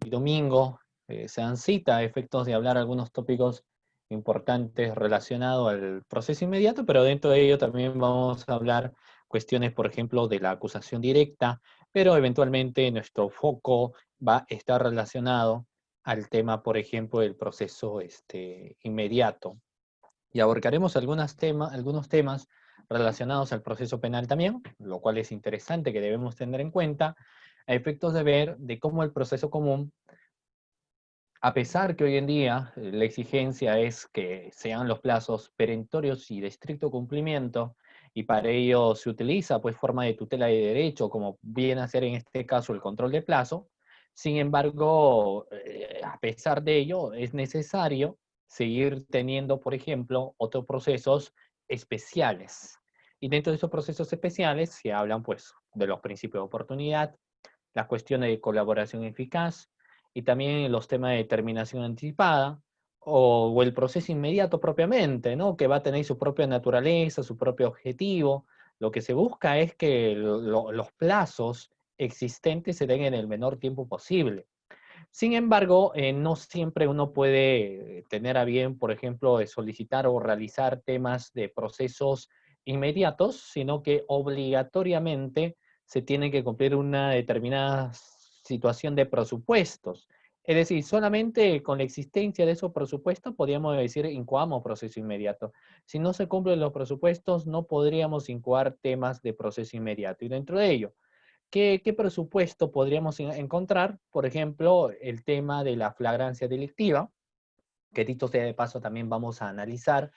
y domingo se dan cita a efectos de hablar algunos tópicos importantes relacionados al proceso inmediato, pero dentro de ello también vamos a hablar cuestiones, por ejemplo, de la acusación directa, pero eventualmente nuestro foco va a estar relacionado al tema, por ejemplo, del proceso inmediato. Y abordaremos algunos temas relacionados al proceso penal también, lo cual es interesante que debemos tener en cuenta, a efectos de ver de cómo el proceso común, a pesar que hoy en día la exigencia es que sean los plazos perentorios y de estricto cumplimiento, y para ello se utiliza pues forma de tutela de derecho, como viene a ser en este caso el control de plazo. Sin embargo, a pesar de ello, es necesario seguir teniendo, por ejemplo, otros procesos especiales. Y dentro de esos procesos especiales se hablan pues de los principios de oportunidad, las cuestiones de colaboración eficaz y también los temas de determinación anticipada o el proceso inmediato propiamente, ¿no? Que va a tener su propia naturaleza, su propio objetivo. Lo que se busca es que los plazos existentes se den en el menor tiempo posible. Sin embargo, no siempre uno puede tener a bien, por ejemplo, solicitar o realizar temas de procesos inmediatos, sino que obligatoriamente se tiene que cumplir una determinada situación de presupuestos. Es decir, solamente con la existencia de esos presupuestos podríamos decir incoamos proceso inmediato. Si no se cumplen los presupuestos, no podríamos incoar temas de proceso inmediato. Y dentro de ello, ¿qué presupuesto podríamos encontrar? Por ejemplo, el tema de la flagrancia delictiva, que dicho sea de paso también vamos a analizar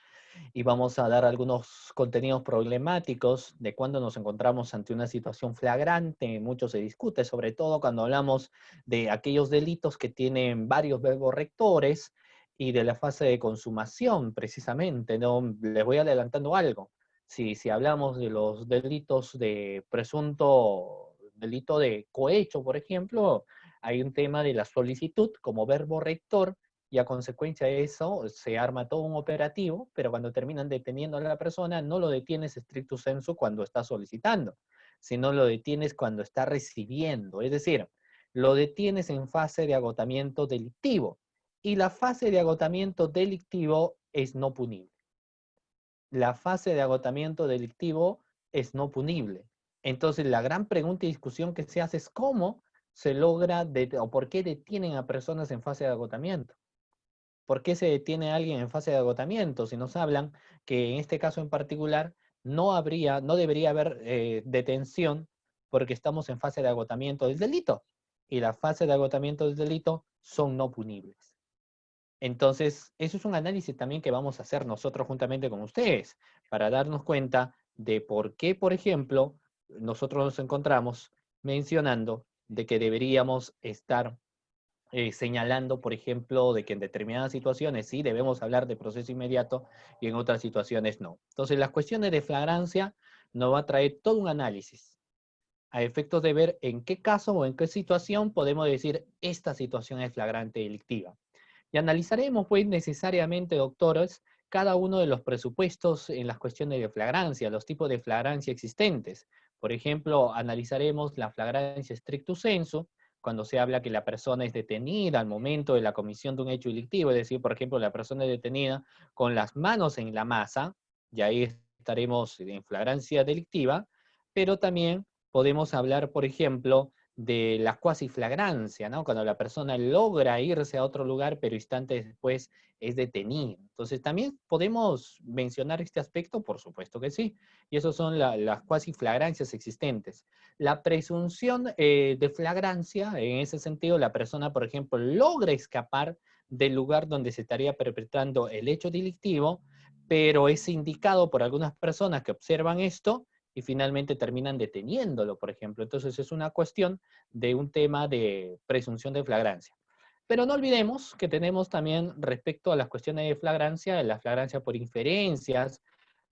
y vamos a dar algunos contenidos problemáticos de cuando nos encontramos ante una situación flagrante. Mucho se discute, sobre todo cuando hablamos de aquellos delitos que tienen varios verbos rectores y de la fase de consumación, precisamente, ¿no? Les voy adelantando algo. Si hablamos de los delitos de presunto delito de cohecho, por ejemplo, hay un tema de la solicitud como verbo rector y a consecuencia de eso se arma todo un operativo, pero cuando terminan deteniendo a la persona, no lo detienes stricto sensu cuando está solicitando, sino lo detienes cuando está recibiendo. Es decir, lo detienes en fase de agotamiento delictivo. Y la fase de agotamiento delictivo es no punible. La fase de agotamiento delictivo es no punible. Entonces, la gran pregunta y discusión que se hace es cómo se logra o por qué detienen a personas en fase de agotamiento. ¿Por qué se detiene a alguien en fase de agotamiento? Si nos hablan que en este caso en particular no debería haber detención porque estamos en fase de agotamiento del delito. Y la fase de agotamiento del delito son no punibles. Entonces, eso es un análisis también que vamos a hacer nosotros juntamente con ustedes para darnos cuenta de por qué, por ejemplo, nosotros nos encontramos mencionando de que deberíamos estar señalando, por ejemplo, de que en determinadas situaciones sí debemos hablar de proceso inmediato y en otras situaciones no. Entonces, las cuestiones de flagrancia nos va a traer todo un análisis a efectos de ver en qué caso o en qué situación podemos decir esta situación es flagrante delictiva. Y analizaremos, pues, necesariamente, doctores, cada uno de los presupuestos en las cuestiones de flagrancia, los tipos de flagrancia existentes. Por ejemplo, analizaremos la flagrancia stricto sensu, cuando se habla que la persona es detenida al momento de la comisión de un hecho delictivo, es decir, por ejemplo, la persona es detenida con las manos en la masa, y ahí estaremos en flagrancia delictiva, pero también podemos hablar, por ejemplo, de la cuasiflagrancia, ¿no? Cuando la persona logra irse a otro lugar, pero instantes después es detenida. Entonces, ¿también podemos mencionar este aspecto? Por supuesto que sí. Y esos son las cuasiflagrancias existentes. La presunción de flagrancia, en ese sentido, la persona, por ejemplo, logra escapar del lugar donde se estaría perpetrando el hecho delictivo, pero es indicado por algunas personas que observan esto y finalmente terminan deteniéndolo, por ejemplo. Entonces es una cuestión de un tema de presunción de flagrancia. Pero no olvidemos que tenemos también respecto a las cuestiones de flagrancia, la flagrancia por inferencias,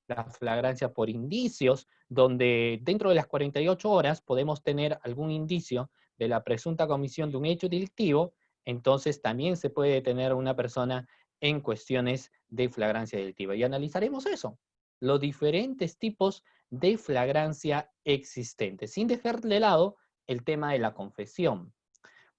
la flagrancia por indicios, donde dentro de las 48 horas podemos tener algún indicio de la presunta comisión de un hecho delictivo, entonces también se puede detener a una persona en cuestiones de flagrancia delictiva. Y analizaremos eso, los diferentes tipos de flagrancia existentes, sin dejar de lado el tema de la confesión.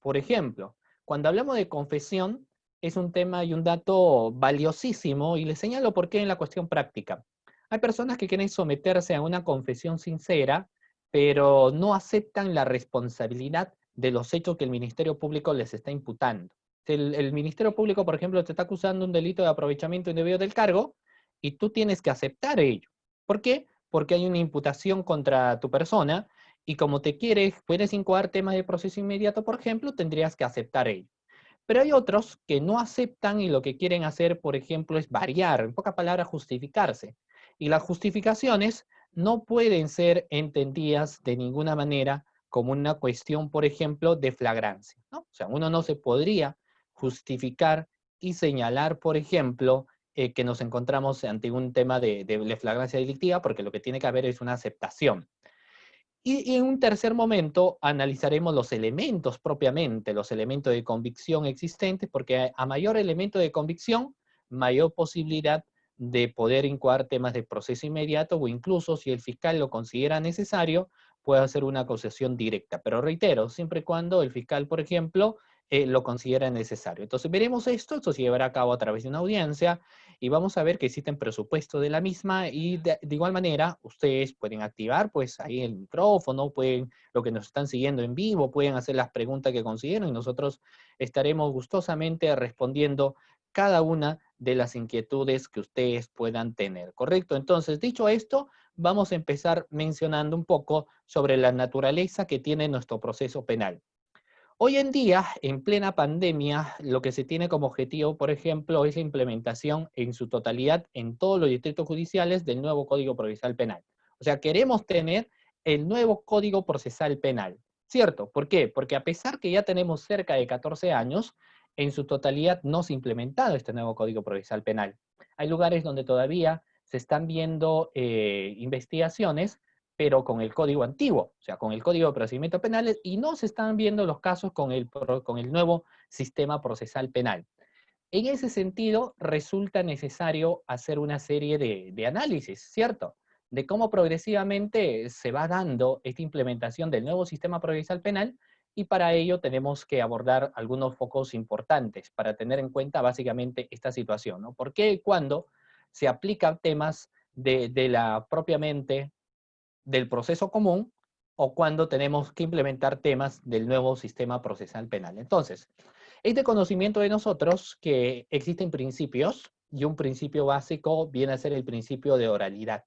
Por ejemplo, Cuando hablamos de confesión, es un tema y un dato valiosísimo, y les señalo por qué en la cuestión práctica. Hay personas que quieren someterse a una confesión sincera, pero no aceptan la responsabilidad de los hechos que el Ministerio Público les está imputando. El Ministerio Público, por ejemplo, te está acusando un delito de aprovechamiento indebido del cargo y tú tienes que aceptar ello. ¿Por qué? Porque hay una imputación contra tu persona y como puedes incoar temas de proceso inmediato, por ejemplo, tendrías que aceptar ello. Pero hay otros que no aceptan y lo que quieren hacer, por ejemplo, es variar, en pocas palabras, justificarse. Y las justificaciones no pueden ser entendidas de ninguna manera como una cuestión, por ejemplo, de flagrancia, ¿no? O sea, uno no se podría justificar y señalar, por ejemplo, que nos encontramos ante un tema de flagrancia delictiva, porque lo que tiene que haber es una aceptación. Y en un tercer momento analizaremos los elementos propiamente, los elementos de convicción existentes, porque a mayor elemento de convicción, mayor posibilidad de poder incoar temas de proceso inmediato o incluso si el fiscal lo considera necesario, puede hacer una acusación directa. Pero reitero, siempre y cuando el fiscal, por ejemplo, lo considera necesario. Entonces veremos esto se llevará a cabo a través de una audiencia y vamos a ver que existen presupuestos de la misma y de igual manera ustedes pueden activar pues ahí el micrófono, pueden, lo que nos están siguiendo en vivo, pueden hacer las preguntas que consideren y nosotros estaremos gustosamente respondiendo cada una de las inquietudes que ustedes puedan tener, ¿correcto? Entonces, dicho esto, vamos a empezar mencionando un poco sobre la naturaleza que tiene nuestro proceso penal. Hoy en día, en plena pandemia, lo que se tiene como objetivo, por ejemplo, es la implementación en su totalidad en todos los distritos judiciales del nuevo Código Procesal Penal. O sea, queremos tener el nuevo Código Procesal Penal, ¿cierto? ¿Por qué? Porque a pesar que ya tenemos cerca de 14 años, en su totalidad no se ha implementado este nuevo Código Procesal Penal. Hay lugares donde todavía se están viendo investigaciones pero con el código antiguo, o sea, con el código de procedimientos penales, y no se están viendo los casos con el nuevo sistema procesal penal. En ese sentido, resulta necesario hacer una serie de análisis, ¿cierto? De cómo progresivamente se va dando esta implementación del nuevo sistema procesal penal, y para ello tenemos que abordar algunos focos importantes para tener en cuenta básicamente esta situación, ¿no? ¿Por qué y cuándo se aplican temas de la propiamente del proceso común o cuando tenemos que implementar temas del nuevo sistema procesal penal? Entonces, es de conocimiento de nosotros que existen principios y un principio básico viene a ser el principio de oralidad.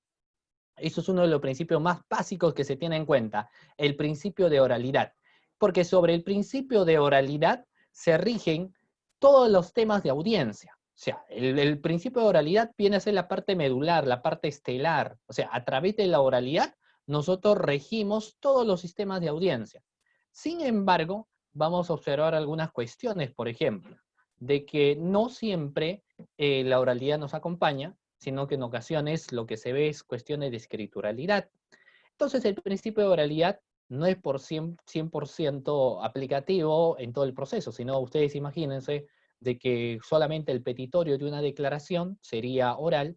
Eso es uno de los principios más básicos que se tiene en cuenta, el principio de oralidad. Porque sobre el principio de oralidad se rigen todos los temas de audiencia. O sea, el principio de oralidad viene a ser la parte medular, la parte estelar. O sea, a través de la oralidad nosotros regimos todos los sistemas de audiencia. Sin embargo, vamos a observar algunas cuestiones, por ejemplo, de que no siempre la oralidad nos acompaña, sino que en ocasiones lo que se ve es cuestiones de escrituralidad. Entonces el principio de oralidad no es por 100% aplicativo en todo el proceso, sino ustedes imagínense de que solamente el petitorio de una declaración sería oral,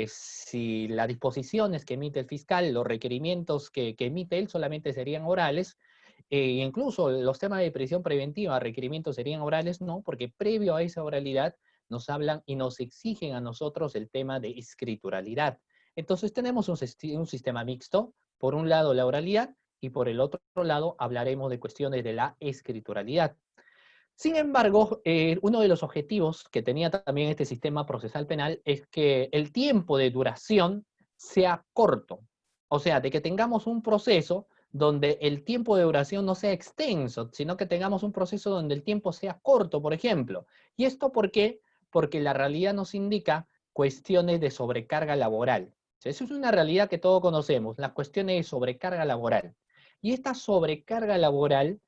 si las disposiciones que emite el fiscal, los requerimientos que emite él solamente serían orales, incluso los temas de prisión preventiva, requerimientos serían orales, no, porque previo a esa oralidad nos hablan y nos exigen a nosotros el tema de escrituralidad. Entonces tenemos un sistema mixto, por un lado la oralidad y por el otro lado hablaremos de cuestiones de la escrituralidad. Sin embargo, uno de los objetivos que tenía también este sistema procesal penal es que el tiempo de duración sea corto. O sea, de que tengamos un proceso donde el tiempo de duración no sea extenso, sino que tengamos un proceso donde el tiempo sea corto, por ejemplo. ¿Y esto por qué? Porque la realidad nos indica cuestiones de sobrecarga laboral. O sea, eso es una realidad que todos conocemos, las cuestiones de sobrecarga laboral. Y esta sobrecarga laboral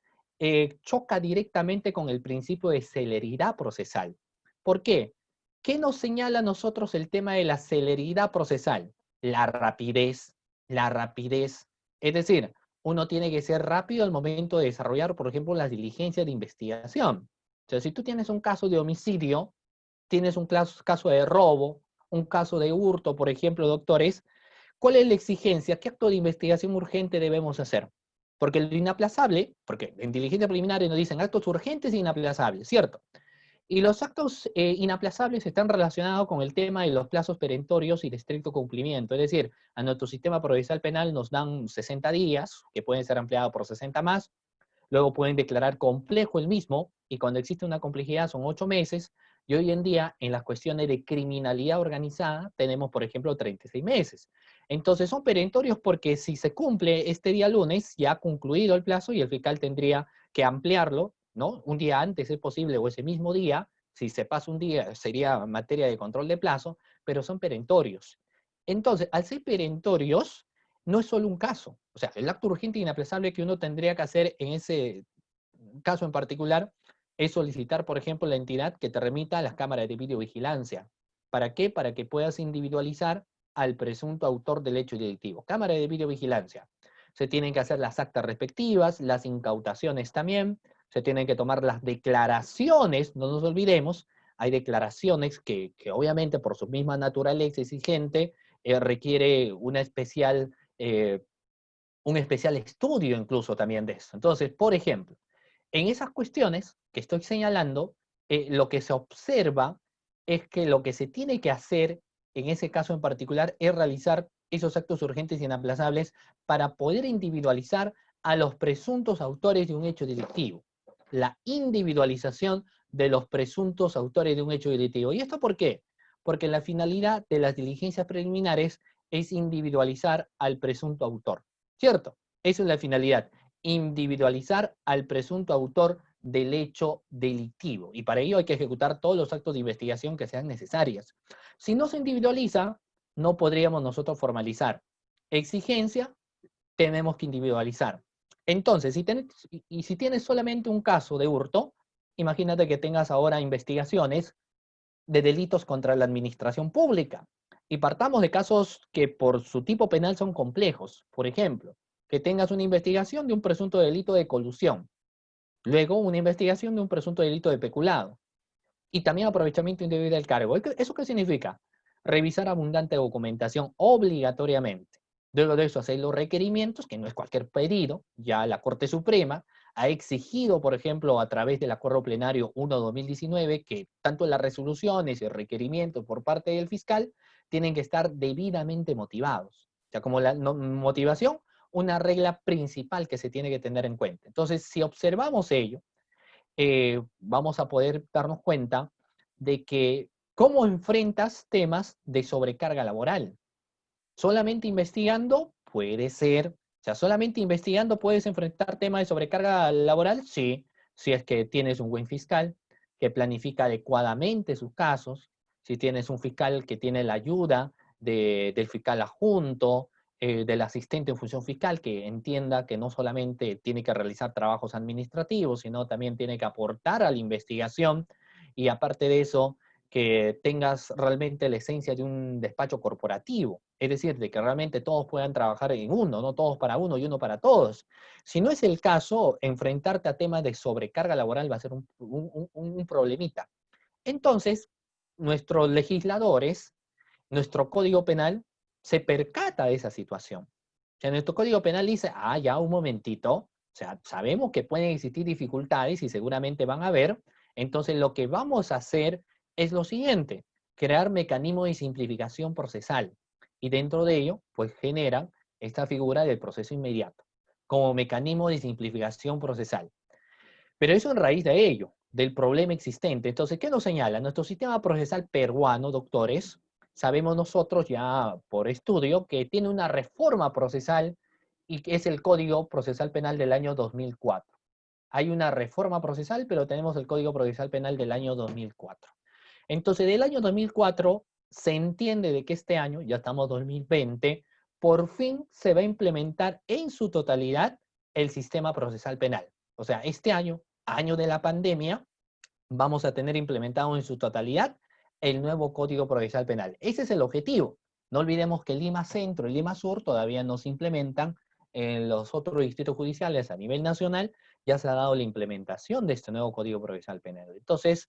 choca directamente con el principio de celeridad procesal. ¿Por qué? ¿Qué nos señala a nosotros el tema de la celeridad procesal? La rapidez, la rapidez. Es decir, uno tiene que ser rápido al momento de desarrollar, por ejemplo, las diligencias de investigación. O sea, si tú tienes un caso de homicidio, tienes un caso de robo, un caso de hurto, por ejemplo, doctores, ¿cuál es la exigencia? ¿Qué acto de investigación urgente debemos hacer? Porque lo inaplazable, porque en diligencia preliminar nos dicen actos urgentes e inaplazables, ¿cierto? Y los actos inaplazables están relacionados con el tema de los plazos perentorios y de estricto cumplimiento. Es decir, a nuestro sistema procesal penal nos dan 60 días, que pueden ser ampliados por 60 más, luego pueden declarar complejo el mismo, y cuando existe una complejidad son 8 meses, y hoy en día en las cuestiones de criminalidad organizada tenemos, por ejemplo, 36 meses. Entonces son perentorios porque si se cumple este día lunes, ya ha concluido el plazo y el fiscal tendría que ampliarlo, ¿no? Un día antes es posible o ese mismo día, si se pasa un día sería materia de control de plazo, pero son perentorios. Entonces, al ser perentorios, no es solo un caso. O sea, el acto urgente e inaplazable que uno tendría que hacer en ese caso en particular es solicitar, por ejemplo, la entidad que te remita a las cámaras de videovigilancia. ¿Para qué? Para que puedas individualizar al presunto autor del hecho delictivo. Cámara de videovigilancia. Se tienen que hacer las actas respectivas, las incautaciones también, se tienen que tomar las declaraciones, no nos olvidemos, hay declaraciones que obviamente por su misma naturaleza exigente requiere una especial un especial estudio incluso también de eso. Entonces, por ejemplo, en esas cuestiones que estoy señalando, lo que se observa es que lo que se tiene que hacer en ese caso en particular es realizar esos actos urgentes y inaplazables para poder individualizar a los presuntos autores de un hecho delictivo. La individualización de los presuntos autores de un hecho delictivo. ¿Y esto por qué? Porque la finalidad de las diligencias preliminares es individualizar al presunto autor. ¿Cierto? Esa es la finalidad, individualizar al presunto autor del hecho delictivo. Y para ello hay que ejecutar todos los actos de investigación que sean necesarios. Si no se individualiza, no podríamos nosotros formalizar. Exigencia, tenemos que individualizar. Entonces, si tienes solamente un caso de hurto, imagínate que tengas ahora investigaciones de delitos contra la administración pública. Y partamos de casos que por su tipo penal son complejos. Por ejemplo, que tengas una investigación de un presunto delito de colusión, luego una investigación de un presunto delito de peculado y también aprovechamiento indebido del cargo. ¿Eso qué significa? Revisar abundante documentación obligatoriamente. Luego de eso, hacer los requerimientos, que no es cualquier pedido, ya la Corte Suprema ha exigido, por ejemplo, a través del Acuerdo Plenario 1/2019, que tanto las resoluciones y el requerimiento por parte del fiscal tienen que estar debidamente motivados. O sea, como la motivación, una regla principal que se tiene que tener en cuenta. Entonces, si observamos ello, vamos a poder darnos cuenta de que cómo enfrentas temas de sobrecarga laboral. Solamente investigando puede ser, o sea, solamente investigando puedes enfrentar temas de sobrecarga laboral, sí, si es que tienes un buen fiscal que planifica adecuadamente sus casos, si tienes un fiscal que tiene la ayuda del fiscal adjunto, del asistente en función fiscal, que entienda que no solamente tiene que realizar trabajos administrativos, sino también tiene que aportar a la investigación, y aparte de eso, que tengas realmente la esencia de un despacho corporativo, es decir, de que realmente todos puedan trabajar en uno, no todos para uno y uno para todos. Si no es el caso, enfrentarte a temas de sobrecarga laboral va a ser un problemita. Entonces, nuestros legisladores, nuestro Código Penal, se percata de esa situación. O sea, nuestro Código Penal dice, ya un momentito, o sea, sabemos que pueden existir dificultades y seguramente van a haber, entonces lo que vamos a hacer es lo siguiente, crear mecanismos de simplificación procesal. Y dentro de ello, pues generan esta figura del proceso inmediato, como mecanismo de simplificación procesal. Pero eso en raíz de ello, del problema existente. Entonces, ¿qué nos señala? Nuestro sistema procesal peruano, doctores, sabemos nosotros ya por estudio que tiene una reforma procesal y que es el Código Procesal Penal del año 2004. Hay una reforma procesal, pero tenemos el Código Procesal Penal del año 2004. Entonces, del año 2004 se entiende de que este año, ya estamos 2020, por fin se va a implementar en su totalidad el sistema procesal penal. O sea, este año, año de la pandemia, vamos a tener implementado en su totalidad el nuevo Código Procesal Penal. Ese es el objetivo. No olvidemos que Lima Centro y Lima Sur todavía no se implementan. En los otros distritos judiciales a nivel nacional ya se ha dado la implementación de este nuevo Código Procesal Penal. Entonces,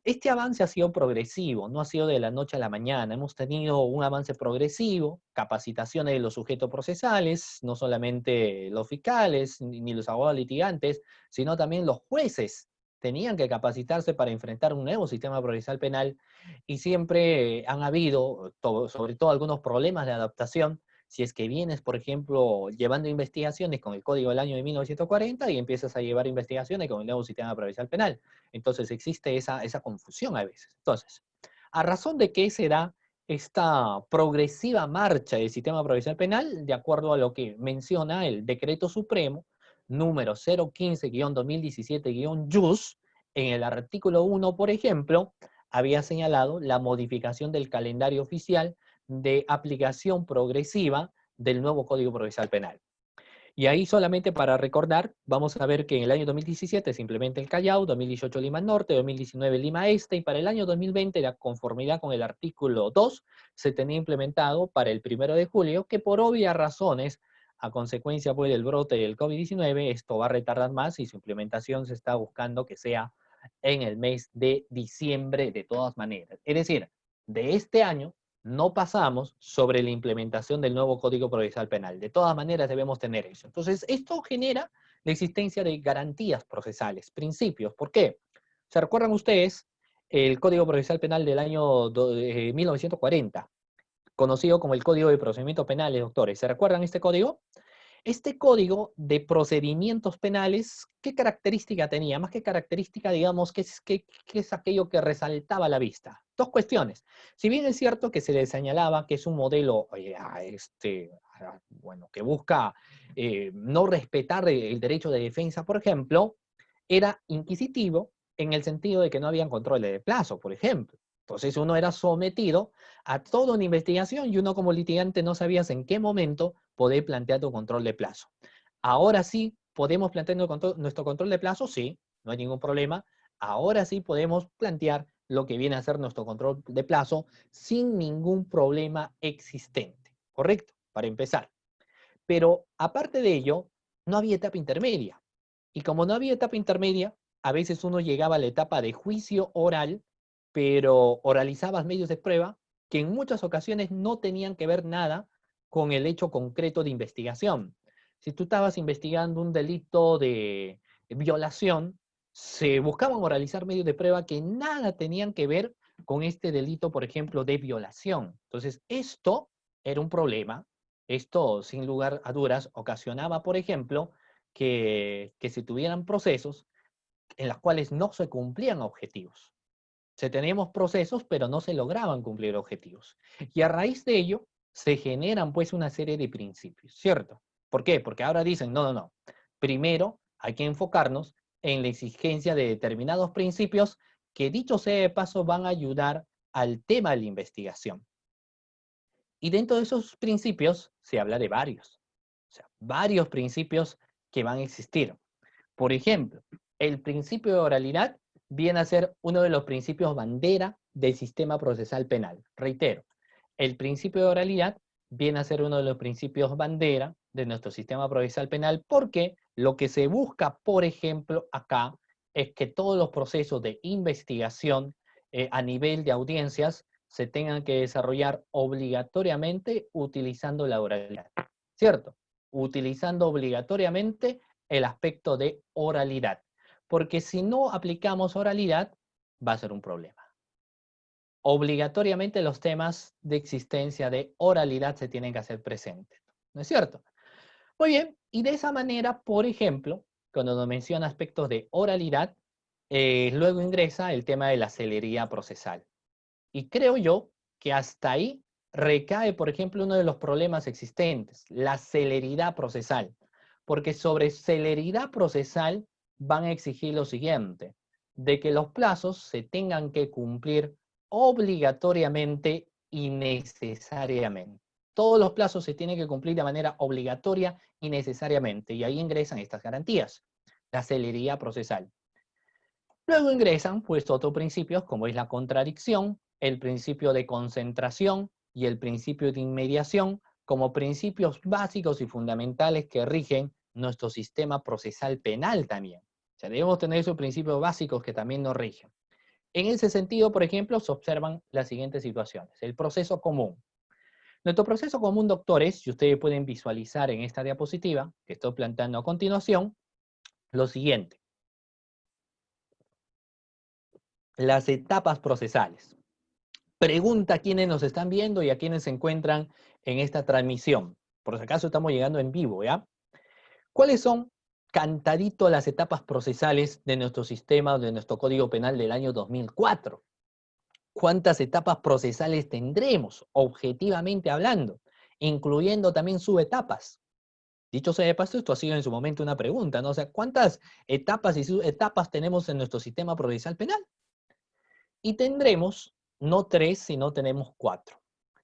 Este avance ha sido progresivo, no ha sido de la noche a la mañana. Hemos tenido un avance progresivo, capacitaciones de los sujetos procesales, no solamente los fiscales ni los abogados litigantes, sino también los jueces tenían que capacitarse para enfrentar un nuevo sistema procesal penal y siempre han habido, sobre todo algunos problemas de adaptación, si es que vienes, por ejemplo, llevando investigaciones con el código del año de 1940 y empiezas a llevar investigaciones con el nuevo sistema procesal penal. Entonces existe esa confusión a veces. Entonces, a razón de que se da esta progresiva marcha del sistema procesal penal, de acuerdo a lo que menciona el Decreto Supremo número 015-2017-JUS, en el artículo 1, por ejemplo, había señalado la modificación del calendario oficial de aplicación progresiva del nuevo Código Procesal Penal. Y ahí solamente para recordar, vamos a ver que en el año 2017 se implementa el Callao, 2018 Lima Norte, 2019 Lima Este, y para el año 2020, la conformidad con el artículo 2, se tenía implementado para el 1 de julio, que por obvias razones, a consecuencia pues, del brote del COVID-19, esto va a retardar más y su implementación se está buscando que sea en el mes de diciembre de todas maneras. Es decir, de este año no pasamos sobre la implementación del nuevo Código Procesal Penal. De todas maneras debemos tener eso. Entonces, esto genera la existencia de garantías procesales, principios. ¿Por qué? ¿Se recuerdan ustedes el Código Procesal Penal del año 1940, conocido como el Código de Procedimientos Penales, doctores? ¿Se recuerdan este código? Este código de procedimientos penales, ¿qué característica tenía? Más que característica, digamos, ¿qué es aquello que resaltaba a la vista? Dos cuestiones. Si bien es cierto que se le señalaba que es un modelo, bueno, que busca no respetar el derecho de defensa, por ejemplo, era inquisitivo en el sentido de que no habían controles de plazo, por ejemplo. Entonces uno era sometido a toda una investigación y uno como litigante no sabías en qué momento poder plantear tu control de plazo. Ahora sí, ¿podemos plantear nuestro control de plazo? Sí, no hay ningún problema. Ahora sí podemos plantear lo que viene a ser nuestro control de plazo sin ningún problema existente. ¿Correcto? Para empezar. Pero aparte de ello, no había etapa intermedia. Y como no había etapa intermedia, a veces uno llegaba a la etapa de juicio oral, pero oralizabas medios de prueba que en muchas ocasiones no tenían que ver nada con el hecho concreto de investigación. Si tú estabas investigando un delito de violación, se buscaban oralizar medios de prueba que nada tenían que ver con este delito, por ejemplo, de violación. Entonces, esto era un problema. Esto, sin lugar a dudas, ocasionaba, por ejemplo, que se tuvieran procesos en los cuales no se cumplían objetivos. Se teníamos procesos, pero no se lograban cumplir objetivos. Y a raíz de ello, se generan pues una serie de principios, ¿cierto? ¿Por qué? Porque ahora dicen, no, no, no. Primero hay que enfocarnos en la exigencia de determinados principios que, dicho sea de paso, van a ayudar al tema de la investigación. Y dentro de esos principios se habla de varios. O sea, varios principios que van a existir. Por ejemplo, el principio de oralidad viene a ser uno de los principios bandera del sistema procesal penal. Reitero, el principio de oralidad viene a ser uno de los principios bandera de nuestro sistema procesal penal porque lo que se busca, por ejemplo, acá es que todos los procesos de investigación a nivel de audiencias se tengan que desarrollar obligatoriamente utilizando la oralidad. ¿Cierto? Utilizando obligatoriamente el aspecto de oralidad. Porque si no aplicamos oralidad, va a ser un problema. Obligatoriamente los temas de existencia de oralidad se tienen que hacer presentes. ¿No es cierto? Muy bien, y de esa manera, por ejemplo, cuando nos menciona aspectos de oralidad, luego ingresa el tema de la celeridad procesal. Y creo yo que hasta ahí recae, por ejemplo, uno de los problemas existentes, la celeridad procesal. Porque sobre celeridad procesal van a exigir lo siguiente, de que los plazos se tengan que cumplir obligatoriamente y necesariamente. Todos los plazos se tienen que cumplir de manera obligatoria y necesariamente, y ahí ingresan estas garantías, la celeridad procesal. Luego ingresan pues otros principios como es la contradicción, el principio de concentración y el principio de inmediación como principios básicos y fundamentales que rigen nuestro sistema procesal penal también. O sea, debemos tener esos principios básicos que también nos rigen. En ese sentido, por ejemplo, se observan las siguientes situaciones. El proceso común. Nuestro proceso común, doctores, si ustedes pueden visualizar en esta diapositiva que estoy planteando a continuación, lo siguiente. Las etapas procesales. Pregunta a quienes nos están viendo y a quienes se encuentran en esta transmisión. Por si acaso estamos llegando en vivo, ¿ya? ¿Cuáles son, cantadito, las etapas procesales de nuestro sistema, de nuestro Código Penal del año 2004? ¿Cuántas etapas procesales tendremos, objetivamente hablando, incluyendo también subetapas? Dicho sea de paso, esto ha sido en su momento una pregunta, ¿no? O sea, ¿cuántas etapas y subetapas tenemos en nuestro sistema procesal penal? Y tendremos no 3, sino tenemos 4.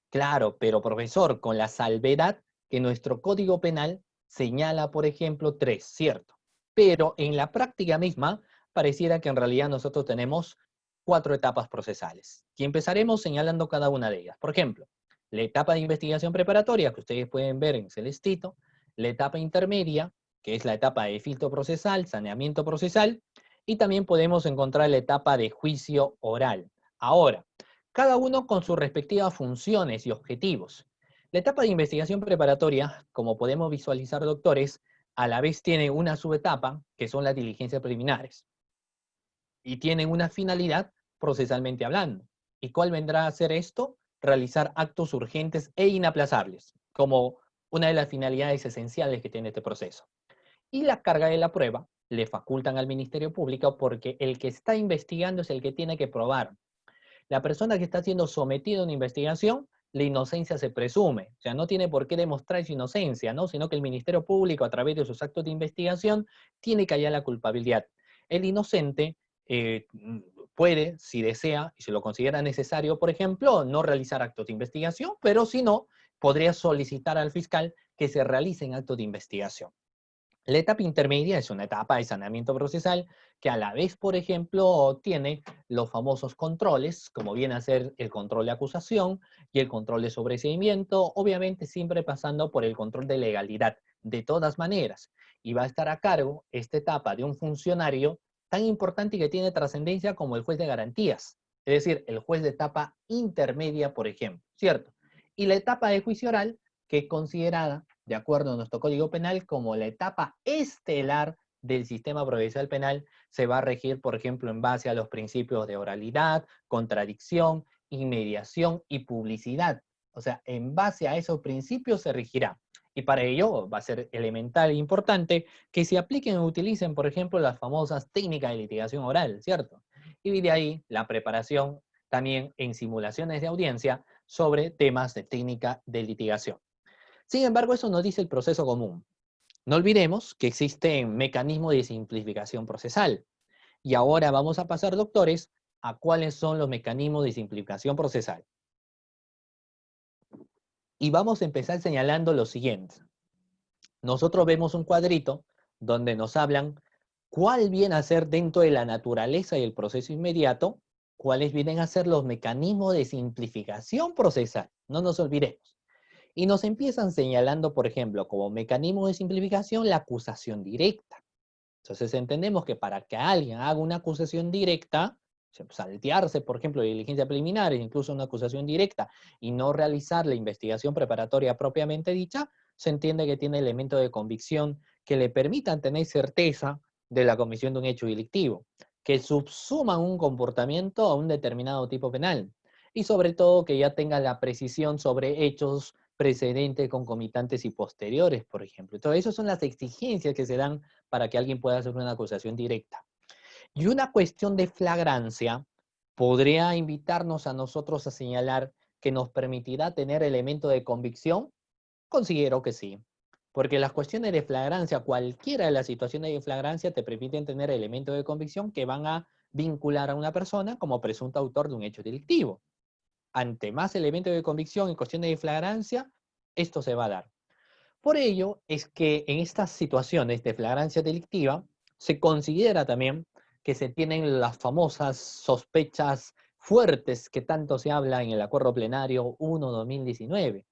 Claro, pero profesor, con la salvedad que nuestro Código Penal señala, por ejemplo, 3, ¿cierto? Pero en la práctica misma, pareciera que en realidad nosotros tenemos 4 etapas procesales. Y empezaremos señalando cada una de ellas. Por ejemplo, la etapa de investigación preparatoria, que ustedes pueden ver en celestito, la etapa intermedia, que es la etapa de filtro procesal, saneamiento procesal, y también podemos encontrar la etapa de juicio oral. Ahora, cada uno con sus respectivas funciones y objetivos. La etapa de investigación preparatoria, como podemos visualizar, doctores, a la vez tiene una subetapa, que son las diligencias preliminares, y tienen una finalidad procesalmente hablando. ¿Y cuál vendrá a ser esto? Realizar actos urgentes e inaplazables, como una de las finalidades esenciales que tiene este proceso. Y la carga de la prueba le facultan al Ministerio Público porque el que está investigando es el que tiene que probar. La persona que está siendo sometida a una investigación, la inocencia se presume. O sea, no tiene por qué demostrar su inocencia, ¿no? Sino que el Ministerio Público, a través de sus actos de investigación, tiene que hallar la culpabilidad. El inocente eh, puede, si desea y si lo considera necesario, por ejemplo, no realizar actos de investigación, pero si no, podría solicitar al fiscal que se realicen actos de investigación. La etapa intermedia es una etapa de saneamiento procesal que a la vez, por ejemplo, tiene los famosos controles, como viene a ser el control de acusación y el control de sobreseimiento, obviamente siempre pasando por el control de legalidad, de todas maneras. Y va a estar a cargo esta etapa de un funcionario tan importante y que tiene trascendencia como el juez de garantías, es decir, el juez de etapa intermedia, por ejemplo, ¿cierto? Y la etapa de juicio oral, que es considerada, de acuerdo a nuestro Código Penal, como la etapa estelar del sistema procesal penal, se va a regir, por ejemplo, en base a los principios de oralidad, contradicción, inmediación y publicidad. O sea, en base a esos principios se regirá. Y para ello va a ser elemental e importante que se apliquen o utilicen, por ejemplo, las famosas técnicas de litigación oral, ¿cierto? Y de ahí la preparación también en simulaciones de audiencia sobre temas de técnica de litigación. Sin embargo, eso nos dice el proceso común. No olvidemos que existen mecanismos de simplificación procesal. Y ahora vamos a pasar, doctores, a cuáles son los mecanismos de simplificación procesal. Y vamos a empezar señalando lo siguiente. Nosotros vemos un cuadrito donde nos hablan cuál viene a ser, dentro de la naturaleza y el proceso inmediato, cuáles vienen a ser los mecanismos de simplificación procesal. No nos olvidemos. Y nos empiezan señalando, por ejemplo, como mecanismo de simplificación, la acusación directa. Entonces entendemos que para que alguien haga una acusación directa, saltearse, por ejemplo, de diligencia preliminar, incluso una acusación directa, y no realizar la investigación preparatoria propiamente dicha, se entiende que tiene elementos de convicción que le permitan tener certeza de la comisión de un hecho delictivo, que subsuman un comportamiento a un determinado tipo penal, y sobre todo que ya tenga la precisión sobre hechos precedentes, concomitantes y posteriores, por ejemplo. Entonces, esas son las exigencias que se dan para que alguien pueda hacer una acusación directa. Y una cuestión de flagrancia podría invitarnos a nosotros a señalar que nos permitirá tener elemento de convicción. Considero que sí, porque las cuestiones de flagrancia, cualquiera de las situaciones de flagrancia, te permiten tener elementos de convicción que van a vincular a una persona como presunto autor de un hecho delictivo. Ante más elementos de convicción y cuestiones de flagrancia, esto se va a dar. Por ello es que en estas situaciones de flagrancia delictiva se considera también que se tienen las famosas sospechas fuertes que tanto se habla en el Acuerdo Plenario 1/2019,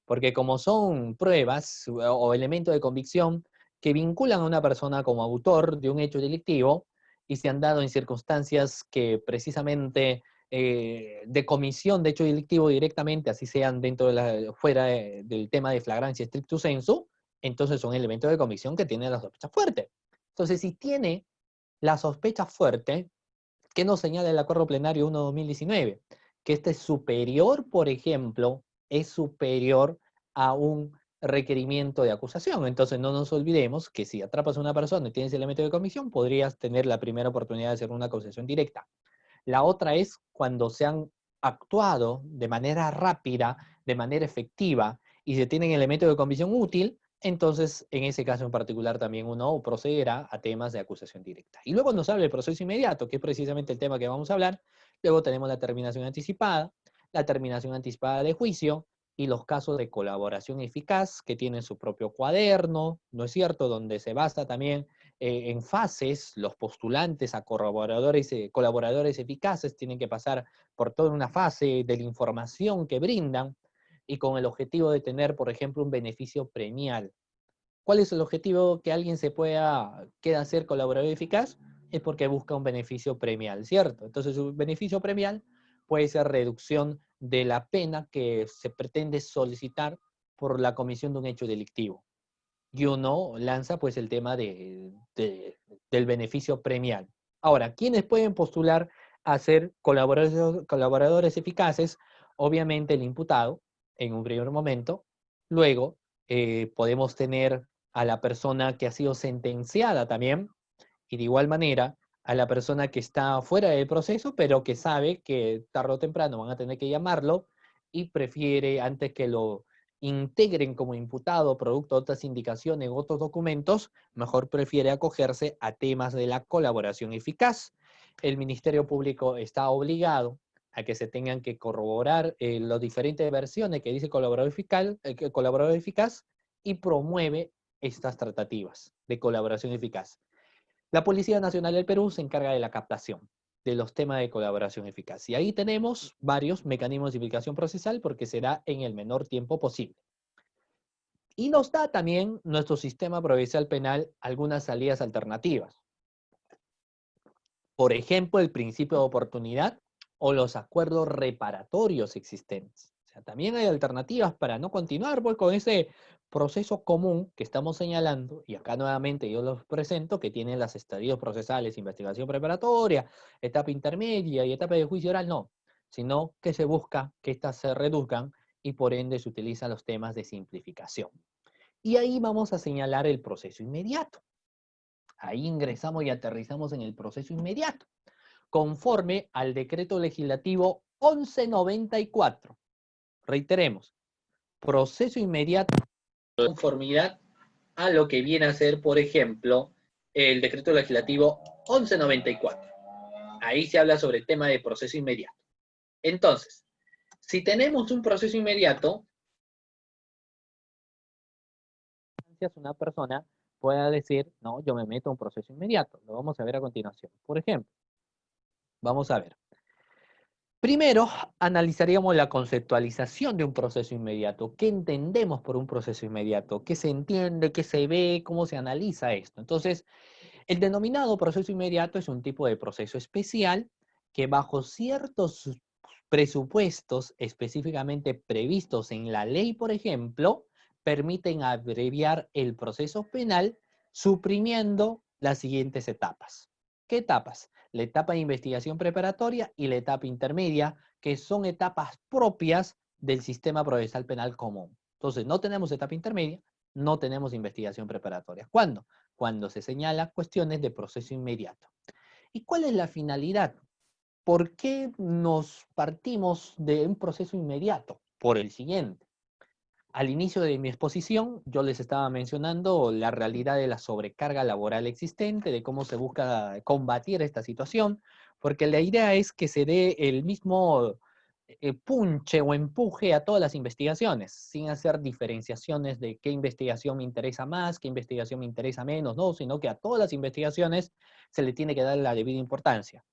porque como son pruebas o elementos de convicción que vinculan a una persona como autor de un hecho delictivo, y se han dado en circunstancias que precisamente de comisión de hecho delictivo directamente, así sean dentro de fuera del tema de flagrancia stricto sensu, entonces son elementos de comisión que tienen la sospecha fuerte. Entonces, si tiene la sospecha fuerte, ¿qué nos señala el Acuerdo Plenario 1/2019? Que este es superior, por ejemplo, es superior a un requerimiento de acusación. Entonces no nos olvidemos que si atrapas a una persona y tienes elemento de comisión, podrías tener la primera oportunidad de hacer una acusación directa. La otra es cuando se han actuado de manera rápida, de manera efectiva, y se tienen elementos de comisión útil, entonces en ese caso en particular también uno procederá a temas de acusación directa. Y luego nos habla el proceso inmediato, que es precisamente el tema que vamos a hablar. Luego tenemos la terminación anticipada de juicio, y los casos de colaboración eficaz que tienen su propio cuaderno, ¿no es cierto?, donde se basa también en fases. Los postulantes a colaboradores eficaces tienen que pasar por toda una fase de la información que brindan y con el objetivo de tener, por ejemplo, un beneficio premial. ¿Cuál es el objetivo que alguien queda ser colaborador eficaz? Es porque busca un beneficio premial, ¿cierto? Entonces, su beneficio premial puede ser reducción de la pena que se pretende solicitar por la comisión de un hecho delictivo. Y uno lanza pues el tema del beneficio premial. Ahora, ¿quiénes pueden postular a ser colaboradores eficaces? Obviamente el imputado en un primer momento. Luego podemos tener a la persona que ha sido sentenciada también, y de igual manera a la persona que está fuera del proceso, pero que sabe que tarde o temprano van a tener que llamarlo y prefiere, antes que lo integren como imputado producto de otras indicaciones u otros documentos, mejor prefiere acogerse a temas de la colaboración eficaz. El Ministerio Público está obligado a que se tengan que corroborar las diferentes versiones que dice colaborador eficaz, y promueve estas tratativas de colaboración eficaz. La Policía Nacional del Perú se encarga de la captación de los temas de colaboración eficaz. Y ahí tenemos varios mecanismos de simplificación procesal porque será en el menor tiempo posible. Y nos da también nuestro sistema procesal penal algunas salidas alternativas. Por ejemplo, el principio de oportunidad o los acuerdos reparatorios existentes. O sea, también hay alternativas para no continuar pues, con ese proceso común que estamos señalando, y acá nuevamente yo los presento, que tienen las estadios procesales, investigación preparatoria, etapa intermedia y etapa de juicio oral, no, sino que se busca que éstas se reduzcan y por ende se utilizan los temas de simplificación. Y ahí vamos a señalar el proceso inmediato. Ahí ingresamos y aterrizamos en el proceso inmediato, conforme al decreto legislativo 1194. Reiteremos, proceso inmediato de conformidad a lo que viene a ser, por ejemplo, el decreto legislativo 1194. Ahí se habla sobre el tema de proceso inmediato. Entonces, si tenemos un proceso inmediato, una persona pueda decir, no, yo me meto a un proceso inmediato. Lo vamos a ver a continuación. Por ejemplo, vamos a ver. Primero, analizaríamos la conceptualización de un proceso inmediato. ¿Qué entendemos por un proceso inmediato? ¿Qué se entiende? ¿Qué se ve? ¿Cómo se analiza esto? Entonces, el denominado proceso inmediato es un tipo de proceso especial que bajo ciertos presupuestos específicamente previstos en la ley, por ejemplo, permiten abreviar el proceso penal suprimiendo las siguientes etapas. ¿Qué etapas? La etapa de investigación preparatoria y la etapa intermedia, que son etapas propias del sistema procesal penal común. Entonces, no tenemos etapa intermedia, no tenemos investigación preparatoria. ¿Cuándo? Cuando se señala cuestiones de proceso inmediato. ¿Y cuál es la finalidad? ¿Por qué nos partimos de un proceso inmediato? Por el siguiente. Al inicio de mi exposición, yo les estaba mencionando la realidad de la sobrecarga laboral existente, de cómo se busca combatir esta situación, porque la idea es que se dé el mismo punche o empuje a todas las investigaciones, sin hacer diferenciaciones de qué investigación me interesa más, qué investigación me interesa menos, no, sino que a todas las investigaciones se le tiene que dar la debida importancia.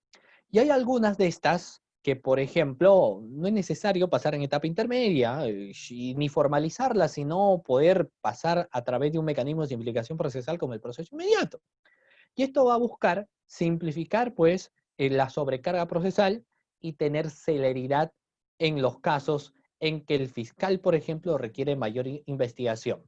Y hay algunas de estas que, por ejemplo, no es necesario pasar en etapa intermedia ni formalizarlas, sino poder pasar a través de un mecanismo de simplificación procesal como el proceso inmediato. Y esto va a buscar simplificar, pues, la sobrecarga procesal y tener celeridad en los casos en que el fiscal, por ejemplo, requiere mayor investigación.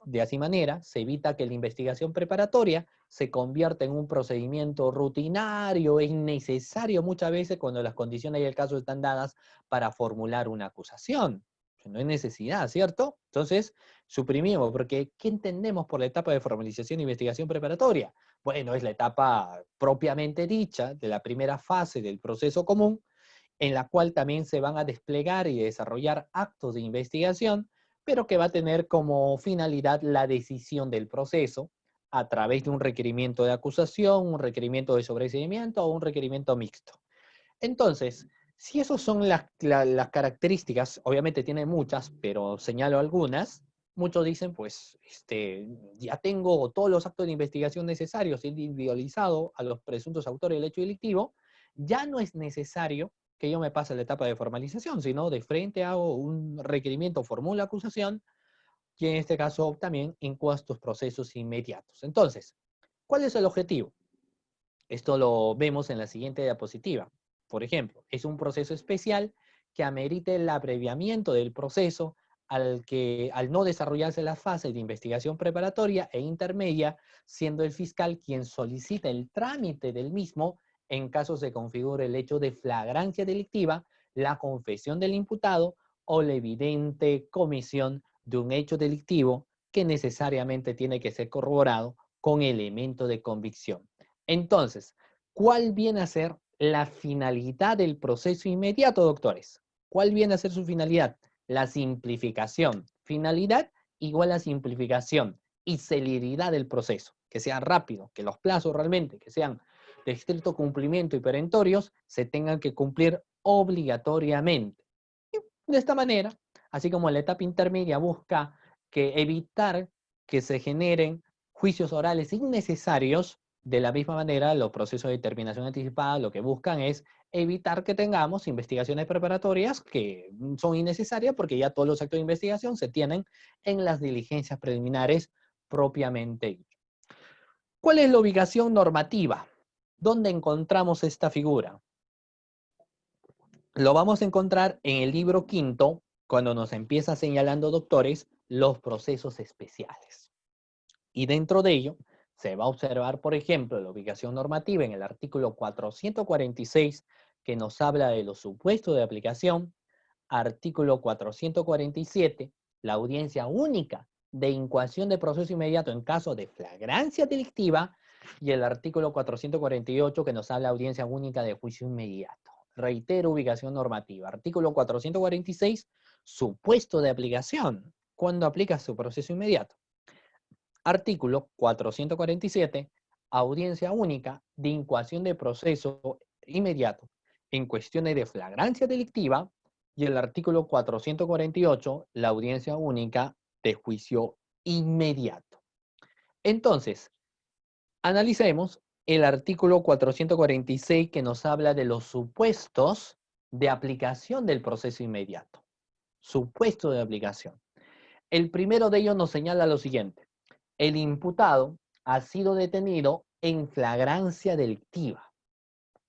De así manera, se evita que la investigación preparatoria se convierta en un procedimiento rutinario e innecesario muchas veces cuando las condiciones del caso están dadas para formular una acusación. No hay necesidad, ¿cierto? Entonces, suprimimos, porque ¿qué entendemos por la etapa de formalización e investigación preparatoria? Bueno, es la etapa propiamente dicha de la primera fase del proceso común, en la cual también se van a desplegar y desarrollar actos de investigación, pero que va a tener como finalidad la decisión del proceso a través de un requerimiento de acusación, un requerimiento de sobreseimiento o un requerimiento mixto. Entonces, si esas son las características, obviamente tiene muchas, pero señalo algunas, muchos dicen, pues, ya tengo todos los actos de investigación necesarios, individualizado a los presuntos autores del hecho delictivo, ya no es necesario que yo me pase a la etapa de formalización, sino de frente hago un requerimiento, formulo acusación, y en este caso también incoa estos procesos inmediatos. Entonces, ¿cuál es el objetivo? Esto lo vemos en la siguiente diapositiva. Por ejemplo, es un proceso especial que amerite el abreviamiento del proceso al no desarrollarse la fase de investigación preparatoria e intermedia, siendo el fiscal quien solicita el trámite del mismo en caso se configure el hecho de flagrancia delictiva, la confesión del imputado o la evidente comisión de un hecho delictivo que necesariamente tiene que ser corroborado con elemento de convicción. Entonces, ¿cuál viene a ser la finalidad del proceso inmediato, doctores? ¿Cuál viene a ser su finalidad? La simplificación. Finalidad igual a simplificación y celeridad del proceso. Que sea rápido, que los plazos realmente, que sean de estricto cumplimiento y perentorios, se tengan que cumplir obligatoriamente. Y de esta manera, así como la etapa intermedia busca evitar que se generen juicios orales innecesarios, de la misma manera, los procesos de determinación anticipada lo que buscan es evitar que tengamos investigaciones preparatorias que son innecesarias porque ya todos los actos de investigación se tienen en las diligencias preliminares propiamente. ¿Cuál es la ubicación normativa? ¿Dónde encontramos esta figura? Lo vamos a encontrar en el libro quinto, cuando nos empieza señalando, doctores, los procesos especiales. Y dentro de ello, se va a observar, por ejemplo, la ubicación normativa en el artículo 446, que nos habla de los supuestos de aplicación, artículo 447, la audiencia única de incoación de proceso inmediato en caso de flagrancia delictiva, y el artículo 448, que nos habla de audiencia única de juicio inmediato. Reitero, ubicación normativa. Artículo 446, supuesto de aplicación. ¿Cuándo aplica su proceso inmediato? Artículo 447, audiencia única de incoación de proceso inmediato en cuestiones de flagrancia delictiva, y el artículo 448, la audiencia única de juicio inmediato. Entonces, analicemos el artículo 446 que nos habla de los supuestos de aplicación del proceso inmediato. Supuesto de aplicación. El primero de ellos nos señala lo siguiente: el imputado ha sido detenido en flagrancia delictiva.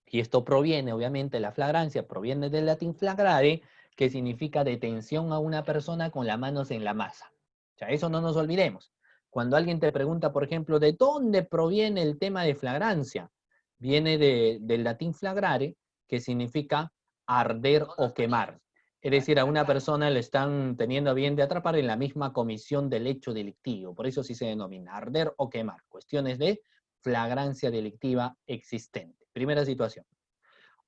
Y esto proviene, obviamente, la flagrancia proviene del latín flagrare, que significa detención a una persona con las manos en la masa. O sea, eso no nos olvidemos. Cuando alguien te pregunta, por ejemplo, ¿de dónde proviene el tema de flagrancia? Viene del latín flagrare, que significa arder o quemar. Es decir, a una persona le están teniendo a bien de atrapar en la misma comisión del hecho delictivo. Por eso sí se denomina arder o quemar. Cuestiones de flagrancia delictiva existente. Primera situación.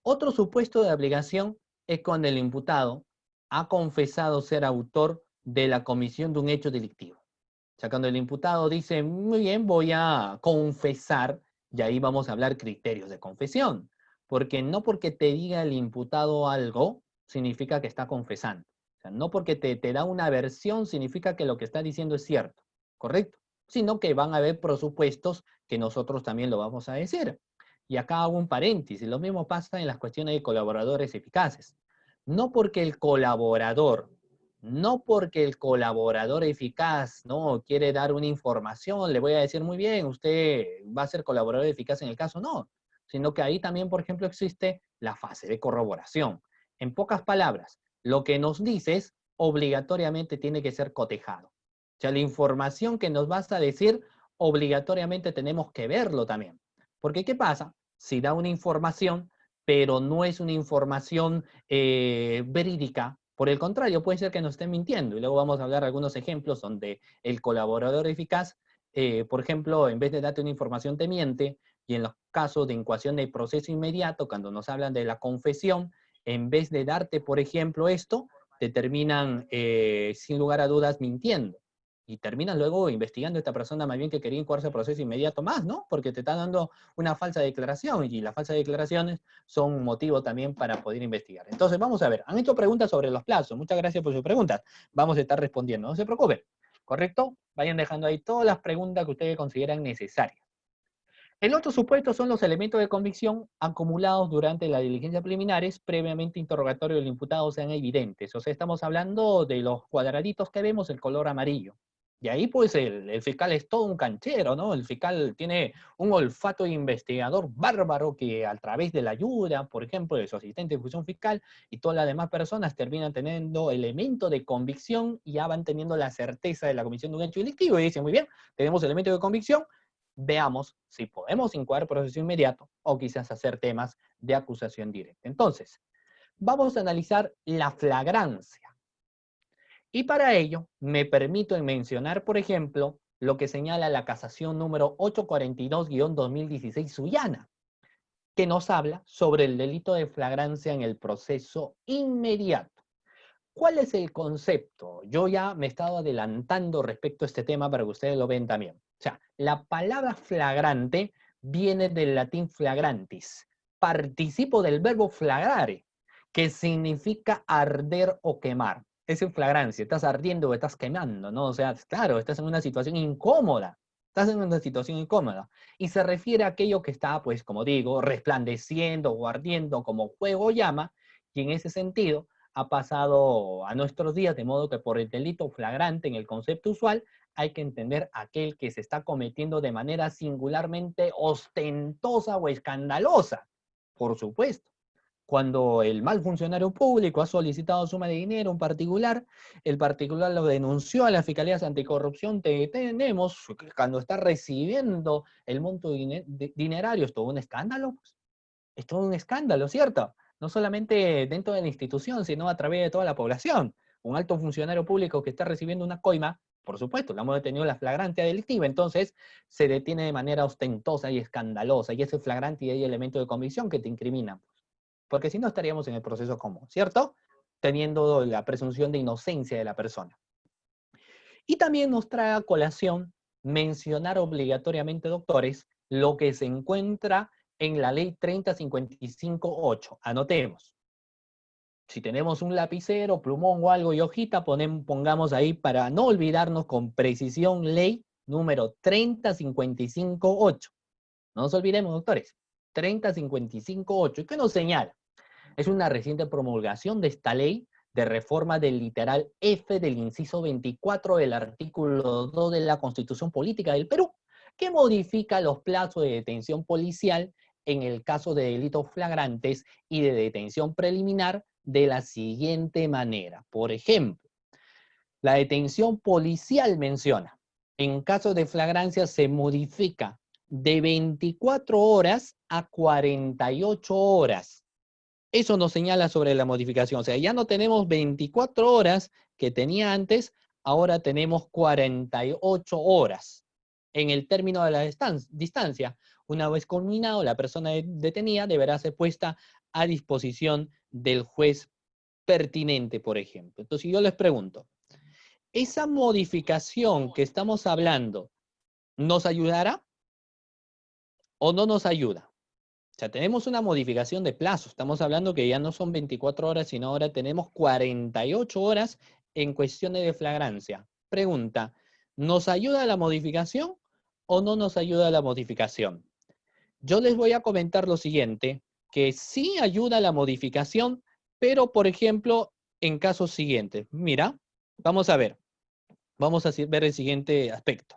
Otro supuesto de aplicación es cuando el imputado ha confesado ser autor de la comisión de un hecho delictivo. O sea, cuando el imputado dice, muy bien, voy a confesar, y ahí vamos a hablar criterios de confesión. Porque no porque te diga el imputado algo, significa que está confesando. O sea, no porque te da una versión, significa que lo que está diciendo es cierto, ¿correcto? Sino que van a haber presupuestos que nosotros también lo vamos a decir. Y acá hago un paréntesis, lo mismo pasa en las cuestiones de colaboradores eficaces. No porque el colaborador No porque el colaborador eficaz no quiere dar una información, le voy a decir muy bien, usted va a ser colaborador eficaz en el caso, no, sino que ahí también, por ejemplo, existe la fase de corroboración. En pocas palabras, lo que nos dices obligatoriamente tiene que ser cotejado. O sea, la información que nos vas a decir, obligatoriamente tenemos que verlo también. Porque, ¿qué pasa? Si da una información, pero no es una información verídica. Por el contrario, puede ser que nos estén mintiendo. Y luego vamos a hablar de algunos ejemplos donde el colaborador eficaz, por ejemplo, en vez de darte una información, te miente. Y en los casos de incoación de proceso inmediato, cuando nos hablan de la confesión, en vez de darte, por ejemplo, esto, te terminan, sin lugar a dudas, mintiendo. Y terminas luego investigando a esta persona más bien que quería incoarse proceso inmediato más, ¿no? Porque te está dando una falsa declaración y las falsas declaraciones son un motivo también para poder investigar. Entonces, vamos a ver, han hecho preguntas sobre los plazos. Muchas gracias por sus preguntas. Vamos a estar respondiendo. No se preocupen, ¿correcto? Vayan dejando ahí todas las preguntas que ustedes consideran necesarias. El otro supuesto son los elementos de convicción acumulados durante la diligencia preliminares, previamente interrogatorio del imputado sean evidentes. O sea, estamos hablando de los cuadraditos que vemos, el color amarillo. Y ahí pues el fiscal es todo un canchero, ¿no? El fiscal tiene un olfato investigador bárbaro que a través de la ayuda, por ejemplo, de su asistente de función fiscal y todas las demás personas terminan teniendo elementos de convicción y ya van teniendo la certeza de la comisión de un hecho delictivo y dicen, muy bien, tenemos elementos de convicción, veamos si podemos incoar proceso inmediato o quizás hacer temas de acusación directa. Entonces, vamos a analizar la flagrancia. Y para ello, me permito mencionar, por ejemplo, lo que señala la casación número 842-2016 Sullana, que nos habla sobre el delito de flagrancia en el proceso inmediato. ¿Cuál es el concepto? Yo ya me he estado adelantando respecto a este tema para que ustedes lo vean también. O sea, la palabra flagrante viene del latín flagrantis, participo del verbo flagrare, que significa arder o quemar. Es en flagrancia, estás ardiendo o estás quemando, ¿no? O sea, claro, estás en una situación incómoda. Estás en una situación incómoda. Y se refiere a aquello que está, pues, como digo, resplandeciendo o ardiendo como fuego o llama, y en ese sentido ha pasado a nuestros días, de modo que por el delito flagrante en el concepto usual hay que entender aquel que se está cometiendo de manera singularmente ostentosa o escandalosa, por supuesto. Cuando el mal funcionario público ha solicitado suma de dinero a un particular, el particular lo denunció a las fiscalías anticorrupción, tenemos, cuando está recibiendo el monto dinerario, es todo un escándalo, pues. Es todo un escándalo, ¿cierto? No solamente dentro de la institución, sino a través de toda la población. Un alto funcionario público que está recibiendo una coima, por supuesto, la hemos detenido la flagrancia delictiva, entonces se detiene de manera ostentosa y escandalosa, y ese flagrante y hay elemento de convicción que te incriminan. Porque si no estaríamos en el proceso común, ¿cierto? Teniendo la presunción de inocencia de la persona. Y también nos trae a colación mencionar obligatoriamente, doctores, lo que se encuentra en la ley 3055-8. Anotemos. Si tenemos un lapicero, plumón o algo y hojita, pongamos ahí para no olvidarnos con precisión ley número 3055-8. No nos olvidemos, doctores. 3055-8. ¿Y qué nos señala? Es una reciente promulgación de esta ley de reforma del literal F del inciso 24 del artículo 2 de la Constitución Política del Perú, que modifica los plazos de detención policial en el caso de delitos flagrantes y de detención preliminar de la siguiente manera. Por ejemplo, la detención policial menciona, en caso de flagrancia se modifica de 24 horas a 48 horas. Eso nos señala sobre la modificación. O sea, ya no tenemos 24 horas que tenía antes, ahora tenemos 48 horas en el término de la distancia. Una vez culminado, la persona detenida deberá ser puesta a disposición del juez pertinente, por ejemplo. Entonces, yo les pregunto, ¿esa modificación que estamos hablando nos ayudará o no nos ayuda? O sea, tenemos una modificación de plazo. Estamos hablando que ya no son 24 horas, sino ahora tenemos 48 horas en cuestiones de flagrancia. Pregunta, ¿nos ayuda la modificación o no nos ayuda la modificación? Yo les voy a comentar lo siguiente, que sí ayuda la modificación, pero por ejemplo, en casos siguientes. Mira, Vamos a ver. Vamos a ver el siguiente aspecto.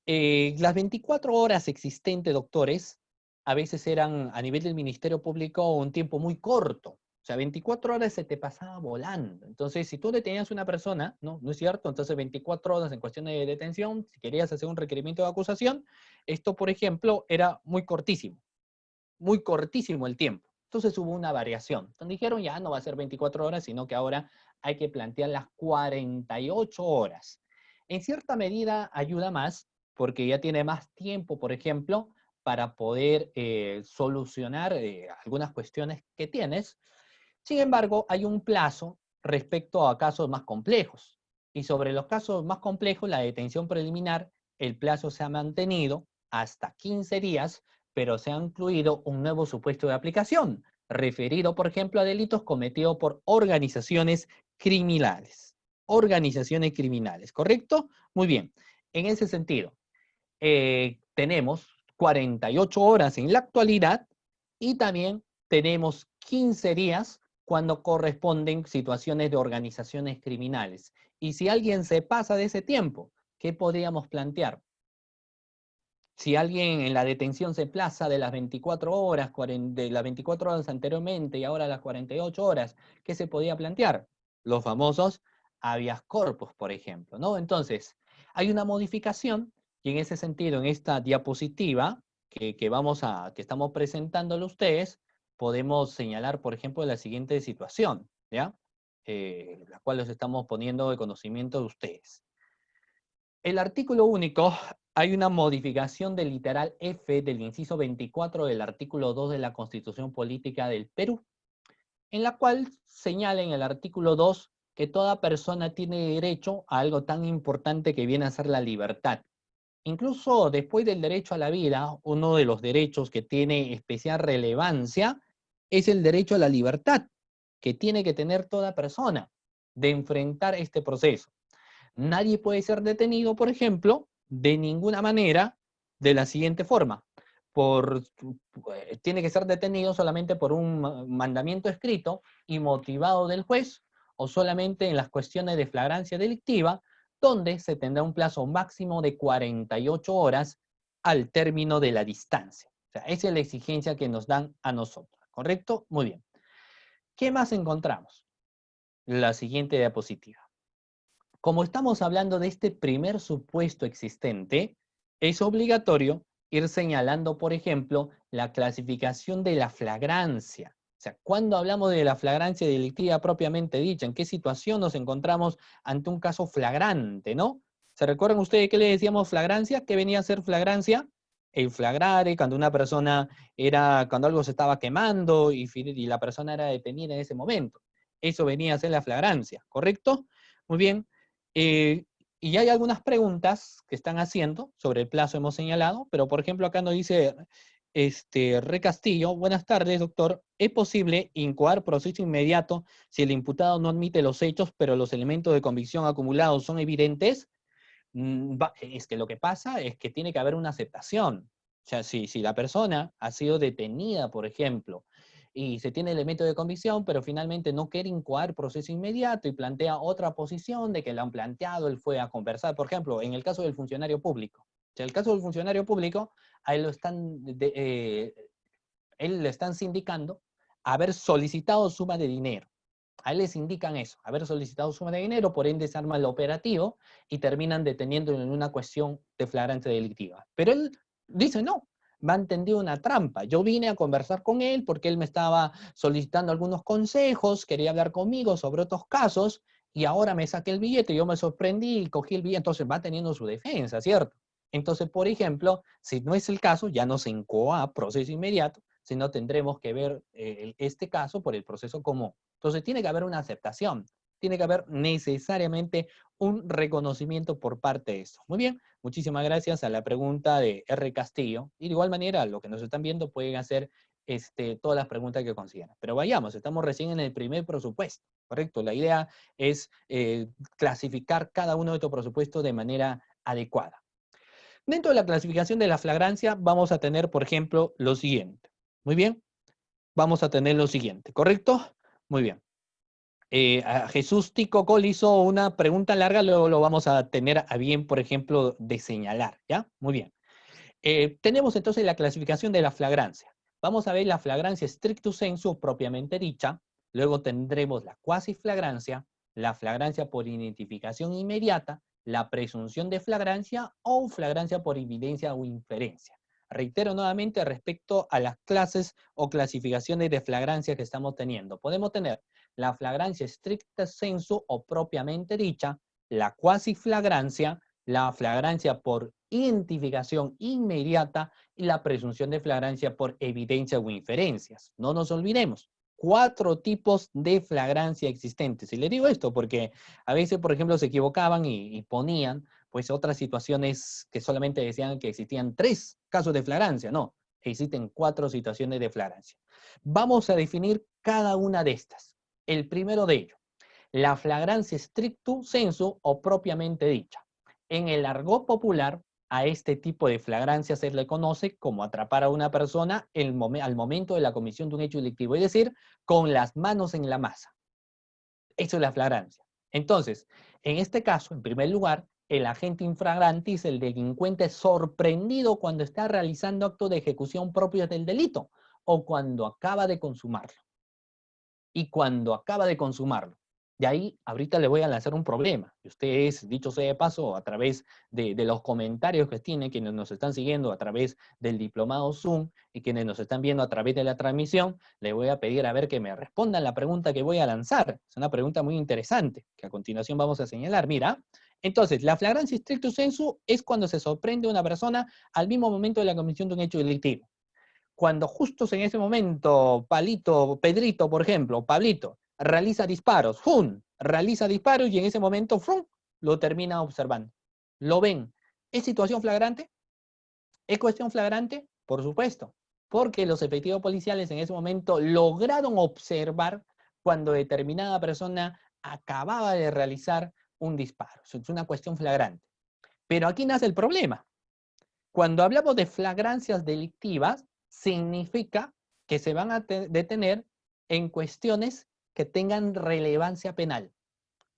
Las 24 horas existentes, doctores, a veces eran a nivel del Ministerio Público un tiempo muy corto. O sea, 24 horas se te pasaba volando. Entonces, si tú detenías a una persona, ¿no? ¿No es cierto? Entonces, 24 horas en cuestión de detención, si querías hacer un requerimiento de acusación, esto, por ejemplo, era muy cortísimo el tiempo. Entonces hubo una variación. Entonces dijeron, ya no va a ser 24 horas, sino que ahora hay que plantear las 48 horas. En cierta medida ayuda más, porque ya tiene más tiempo, por ejemplo, para poder solucionar algunas cuestiones que tienes. Sin embargo, hay un plazo respecto a casos más complejos. Y sobre los casos más complejos, la detención preliminar, el plazo se ha mantenido hasta 15 días, pero se ha incluido un nuevo supuesto de aplicación, referido, por ejemplo, a delitos cometidos por organizaciones criminales. Organizaciones criminales, ¿correcto? Muy bien. En ese sentido, tenemos 48 horas en la actualidad y también tenemos 15 días cuando corresponden situaciones de organizaciones criminales. Y si alguien se pasa de ese tiempo, ¿qué podríamos plantear? Si alguien en la detención se plaza de las 24 horas, de las 24 horas anteriormente y ahora las 48 horas, ¿qué se podía plantear? Los famosos habeas corpus, por ejemplo, ¿no? Entonces, hay una modificación y en ese sentido, en esta diapositiva que estamos presentándole a ustedes, podemos señalar, por ejemplo, la siguiente situación, ¿ya? La cual les estamos poniendo de conocimiento de ustedes. El artículo único, hay una modificación del literal F del inciso 24 del artículo 2 de la Constitución Política del Perú, en la cual señala en el artículo 2 que toda persona tiene derecho a algo tan importante que viene a ser la libertad. Incluso después del derecho a la vida, uno de los derechos que tiene especial relevancia es el derecho a la libertad, que tiene que tener toda persona de enfrentar este proceso. Nadie puede ser detenido, por ejemplo, de ninguna manera de la siguiente forma. Tiene que ser detenido solamente por un mandamiento escrito y motivado del juez o solamente en las cuestiones de flagrancia delictiva, donde se tendrá un plazo máximo de 48 horas al término de la distancia. O sea, esa es la exigencia que nos dan a nosotros, ¿correcto? Muy bien. ¿Qué más encontramos? La siguiente diapositiva. Como estamos hablando de este primer supuesto existente, es obligatorio ir señalando, por ejemplo, la clasificación de la flagrancia. O sea, cuando hablamos de la flagrancia delictiva propiamente dicha, ¿en qué situación nos encontramos ante un caso flagrante, no? ¿Se recuerdan ustedes qué le decíamos flagrancia? ¿Qué venía a ser flagrancia? El flagrare, cuando una persona cuando algo se estaba quemando y la persona era detenida en ese momento. Eso venía a ser la flagrancia, ¿correcto? Muy bien. Y hay algunas preguntas que están haciendo sobre el plazo hemos señalado, pero por ejemplo acá nos dice Re Castillo, buenas tardes, doctor. ¿Es posible incoar proceso inmediato si el imputado no admite los hechos, pero los elementos de convicción acumulados son evidentes? Es que lo que pasa es que tiene que haber una aceptación. O sea, si la persona ha sido detenida, por ejemplo, y se tiene elemento de convicción, pero finalmente no quiere incoar proceso inmediato y plantea otra posición de que lo han planteado, él fue a conversar, por ejemplo, en el caso del funcionario público. O sea, el caso del funcionario público, a él le están sindicando haber solicitado suma de dinero. A él les indican eso, haber solicitado suma de dinero, por ende se arma el operativo y terminan deteniéndolo en una cuestión de flagrante delictiva. Pero él dice, no, me han tendido una trampa. Yo vine a conversar con él porque él me estaba solicitando algunos consejos, quería hablar conmigo sobre otros casos y ahora me saqué el billete, yo me sorprendí y cogí el billete, entonces va teniendo su defensa, ¿cierto? Entonces, por ejemplo, si no es el caso, ya no se incoa proceso inmediato, sino tendremos que ver este caso por el proceso común. Entonces tiene que haber una aceptación, tiene que haber necesariamente un reconocimiento por parte de eso. Muy bien, muchísimas gracias a la pregunta de R. Castillo. Y de igual manera, lo que nos están viendo pueden hacer todas las preguntas que consideran. Pero vayamos, estamos recién en el primer presupuesto, ¿correcto? La idea es clasificar cada uno de estos presupuestos de manera adecuada. Dentro de la clasificación de la flagrancia vamos a tener, por ejemplo, lo siguiente. Muy bien, vamos a tener lo siguiente, ¿correcto? Muy bien. A Jesús Tico Col hizo una pregunta larga, luego lo vamos a tener a bien, por ejemplo, de señalar, ¿ya? Muy bien. Tenemos entonces la clasificación de la flagrancia. Vamos a ver la flagrancia stricto sensu propiamente dicha, luego tendremos la cuasiflagrancia, la flagrancia por identificación inmediata, la presunción de flagrancia o flagrancia por evidencia o inferencia. Reitero nuevamente respecto a las clases o clasificaciones de flagrancia que estamos teniendo. Podemos tener la flagrancia stricta sensu o propiamente dicha, la cuasiflagrancia, la flagrancia por identificación inmediata y la presunción de flagrancia por evidencia o inferencias. No nos olvidemos, 4 tipos de flagrancia existentes. Y le digo esto porque a veces, por ejemplo, se equivocaban y ponían pues otras situaciones que solamente decían que existían 3 casos de flagrancia. No, existen 4 situaciones de flagrancia. Vamos a definir cada una de estas. El primero de ellos, la flagrancia stricto sensu o propiamente dicha. En el argot popular, a este tipo de flagrancia se le conoce como atrapar a una persona al momento de la comisión de un hecho delictivo, es decir, con las manos en la masa. Eso es la flagrancia. Entonces, en este caso, en primer lugar, el agente infraganti es el delincuente sorprendido cuando está realizando actos de ejecución propios del delito o cuando acaba de consumarlo. Y cuando acaba de consumarlo. De ahí, ahorita le voy a lanzar un problema. Y ustedes, dicho sea de paso, a través de los comentarios que tienen, quienes nos están siguiendo a través del diplomado Zoom y quienes nos están viendo a través de la transmisión, le voy a pedir a ver que me respondan la pregunta que voy a lanzar. Es una pregunta muy interesante, que a continuación vamos a señalar. Mira, entonces, la flagrancia stricto sensu es cuando se sorprende a una persona al mismo momento de la comisión de un hecho delictivo. Cuando justo en ese momento, Pedrito, por ejemplo, Pablito, realiza disparos, ¡fum! Realiza disparos y en ese momento, ¡fum! Lo termina observando. Lo ven. ¿Es situación flagrante? ¿Es cuestión flagrante? Por supuesto, porque los efectivos policiales en ese momento lograron observar cuando determinada persona acababa de realizar un disparo. Es una cuestión flagrante. Pero aquí nace el problema. Cuando hablamos de flagrancias delictivas, significa que se van a detener en cuestiones que tengan relevancia penal.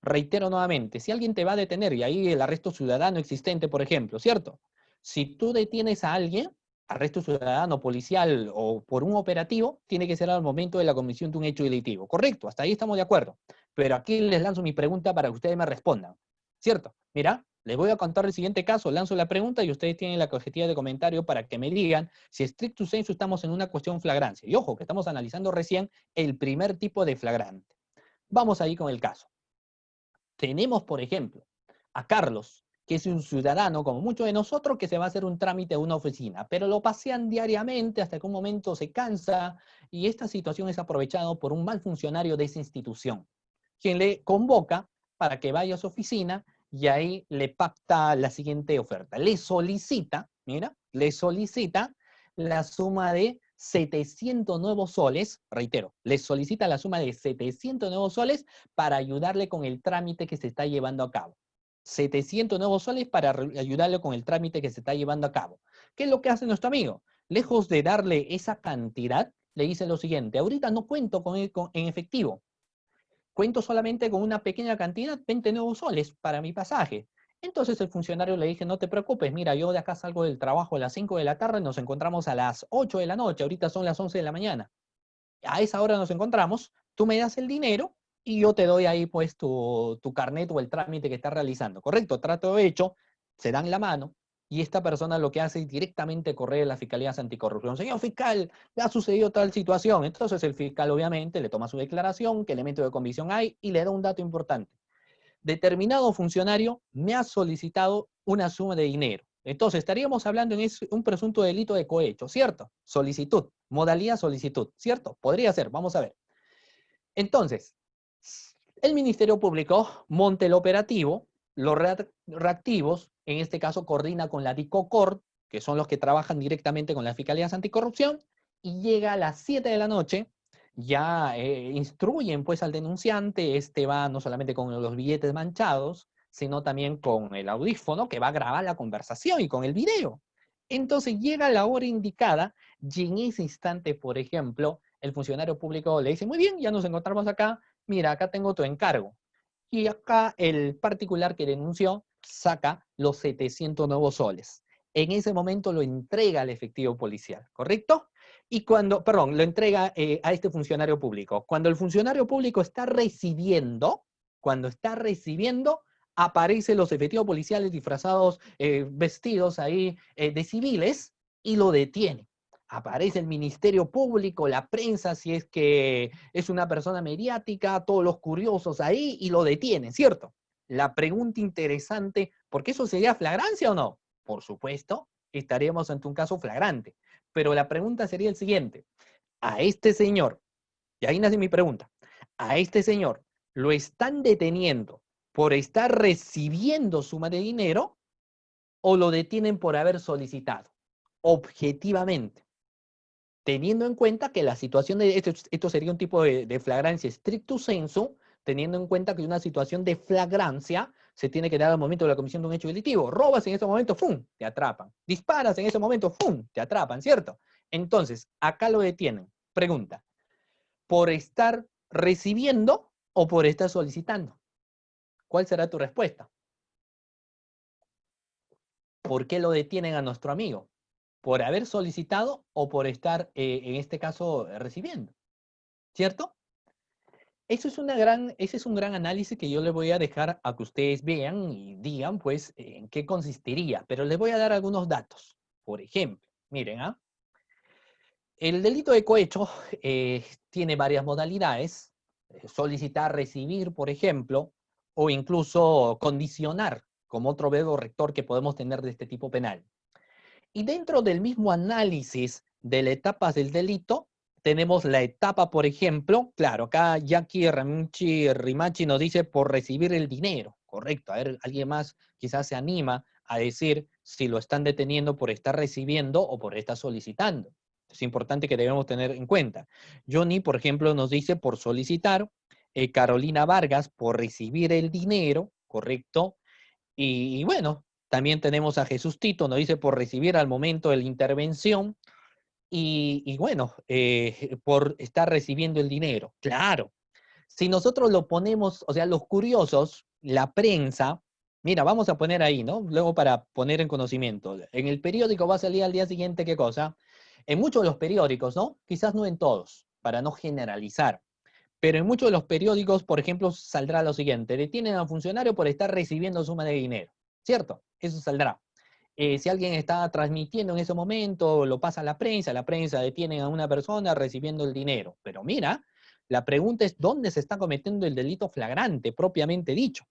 Reitero nuevamente, si alguien te va a detener, y ahí el arresto ciudadano existente, por ejemplo, ¿cierto? Si tú detienes a alguien, arresto ciudadano, policial o por un operativo, tiene que ser al momento de la comisión de un hecho delictivo. Correcto, hasta ahí estamos de acuerdo. Pero aquí les lanzo mi pregunta para que ustedes me respondan. ¿Cierto? Mira, les voy a contar el siguiente caso, lanzo la pregunta y ustedes tienen la cajetilla de comentario para que me digan si stricto sensu estamos en una cuestión flagrancia. Y ojo, que estamos analizando recién el primer tipo de flagrante. Vamos ahí con el caso. Tenemos, por ejemplo, a Carlos, que es un ciudadano como muchos de nosotros que se va a hacer un trámite a una oficina, pero lo pasean diariamente hasta que un momento se cansa y esta situación es aprovechada por un mal funcionario de esa institución, quien le convoca para que vaya a su oficina y ahí le pacta la siguiente oferta. Le solicita, mira, le solicita la suma de 700 nuevos soles, reitero, le solicita la suma de 700 nuevos soles para ayudarle con el trámite que se está llevando a cabo. 700 nuevos soles para ayudarle con el trámite que se está llevando a cabo. ¿Qué es lo que hace nuestro amigo? Lejos de darle esa cantidad, le dice lo siguiente, ahorita no cuento en efectivo, cuento solamente con una pequeña cantidad, 20 nuevos soles para mi pasaje. Entonces el funcionario le dije, no te preocupes, mira, yo de acá salgo del trabajo a las 5 de la tarde, nos encontramos a las 8 de la noche, ahorita son las 11 de la mañana. A esa hora nos encontramos, tú me das el dinero y yo te doy ahí pues tu carnet o el trámite que estás realizando. Correcto, trato hecho, se dan la mano y esta persona lo que hace es directamente correr a la Fiscalía Anticorrupción. Señor fiscal, me ha sucedido tal situación. Entonces el fiscal obviamente le toma su declaración, qué elemento de convicción hay y le da un dato importante. Determinado funcionario me ha solicitado una suma de dinero. Entonces, estaríamos hablando en un presunto delito de cohecho, ¿cierto? Solicitud, modalidad solicitud, ¿cierto? Podría ser, vamos a ver. Entonces, el Ministerio Público monta el operativo, los reactivos, en este caso coordina con la DICOCOR, que son los que trabajan directamente con las Fiscalías Anticorrupción, y llega a las 7 de la noche, ya instruyen pues al denunciante, este va no solamente con los billetes manchados, sino también con el audífono que va a grabar la conversación y con el video. Entonces llega la hora indicada y en ese instante, por ejemplo, el funcionario público le dice, muy bien, ya nos encontramos acá, mira, acá tengo tu encargo. Y acá el particular que denunció saca los 700 nuevos soles. En ese momento lo entrega al efectivo policial, ¿correcto? Y cuando, perdón, lo entrega a este funcionario público. Cuando el funcionario público está recibiendo, aparecen los efectivos policiales disfrazados, vestidos ahí de civiles y lo detienen. Aparece el Ministerio Público, la prensa, si es que es una persona mediática, todos los curiosos ahí y lo detienen, ¿cierto? La pregunta interesante, ¿por qué eso sería flagrancia o no? Por supuesto, estaríamos ante un caso flagrante. Pero la pregunta sería el siguiente. A este señor, y ahí nace mi pregunta, a este señor lo están deteniendo por estar recibiendo suma de dinero o lo detienen por haber solicitado, objetivamente, teniendo en cuenta que la situación de esto sería un tipo de flagrancia stricto sensu, teniendo en cuenta que una situación de flagrancia se tiene que dar al momento de la comisión de un hecho delictivo. Robas en ese momento, ¡fum!, te atrapan. Disparas en ese momento, ¡fum!, te atrapan, ¿cierto? Entonces, acá lo detienen. Pregunta, ¿por estar recibiendo o por estar solicitando? ¿Cuál será tu respuesta? ¿Por qué lo detienen a nuestro amigo? ¿Por haber solicitado o por estar, en este caso, recibiendo? ¿Cierto? Ese es un gran análisis que yo les voy a dejar a que ustedes vean y digan, pues, en qué consistiría. Pero les voy a dar algunos datos. Por ejemplo, miren, ¿ah? El delito de cohecho tiene varias modalidades. Solicitar, recibir, por ejemplo, o incluso condicionar, como otro verbo rector que podemos tener de este tipo penal. Y dentro del mismo análisis de las etapas del delito, tenemos la etapa, por ejemplo, claro, acá Jackie Rimachi nos dice por recibir el dinero, correcto. A ver, alguien más quizás se anima a decir si lo están deteniendo por estar recibiendo o por estar solicitando. Es importante que debemos tener en cuenta. Johnny, por ejemplo, nos dice por solicitar, Carolina Vargas por recibir el dinero, correcto. Y bueno, también tenemos a Jesús Tito, nos dice por recibir al momento de la intervención y bueno, por estar recibiendo el dinero. Claro, si nosotros lo ponemos, o sea, los curiosos, la prensa, mira, vamos a poner ahí, ¿no? Luego para poner en conocimiento. En el periódico va a salir al día siguiente, ¿qué cosa? En muchos de los periódicos, ¿no? Quizás no en todos, para no generalizar. Pero en muchos de los periódicos, por ejemplo, saldrá lo siguiente: detienen a un funcionario por estar recibiendo suma de dinero, ¿cierto? Eso saldrá. Si alguien está transmitiendo en ese momento, lo pasa a la prensa detiene a una persona recibiendo el dinero. Pero mira, la pregunta es ¿dónde se está cometiendo el delito flagrante, propiamente dicho?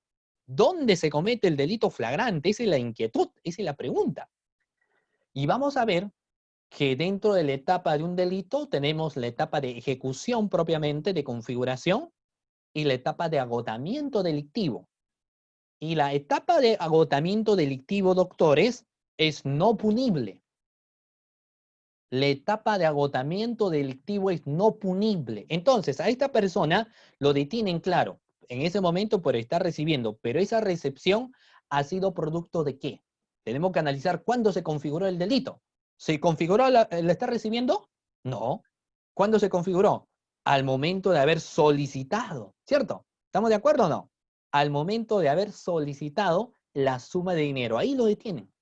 ¿Dónde se comete el delito flagrante? Esa es la inquietud, esa es la pregunta. Y vamos a ver que dentro de la etapa de un delito tenemos la etapa de ejecución propiamente, de configuración, y la etapa de agotamiento delictivo. Y la etapa de agotamiento delictivo, doctores, es no punible. La etapa de agotamiento delictivo es no punible. Entonces, a esta persona lo detienen, claro, en ese momento por estar recibiendo, pero esa recepción ha sido producto de ¿qué? Tenemos que analizar cuándo se configuró el delito. ¿Se configuró la estar recibiendo? No. ¿Cuándo se configuró? Al momento de haber solicitado, ¿cierto? ¿Estamos de acuerdo o no? Al momento de haber solicitado la suma de dinero. Ahí lo detienen,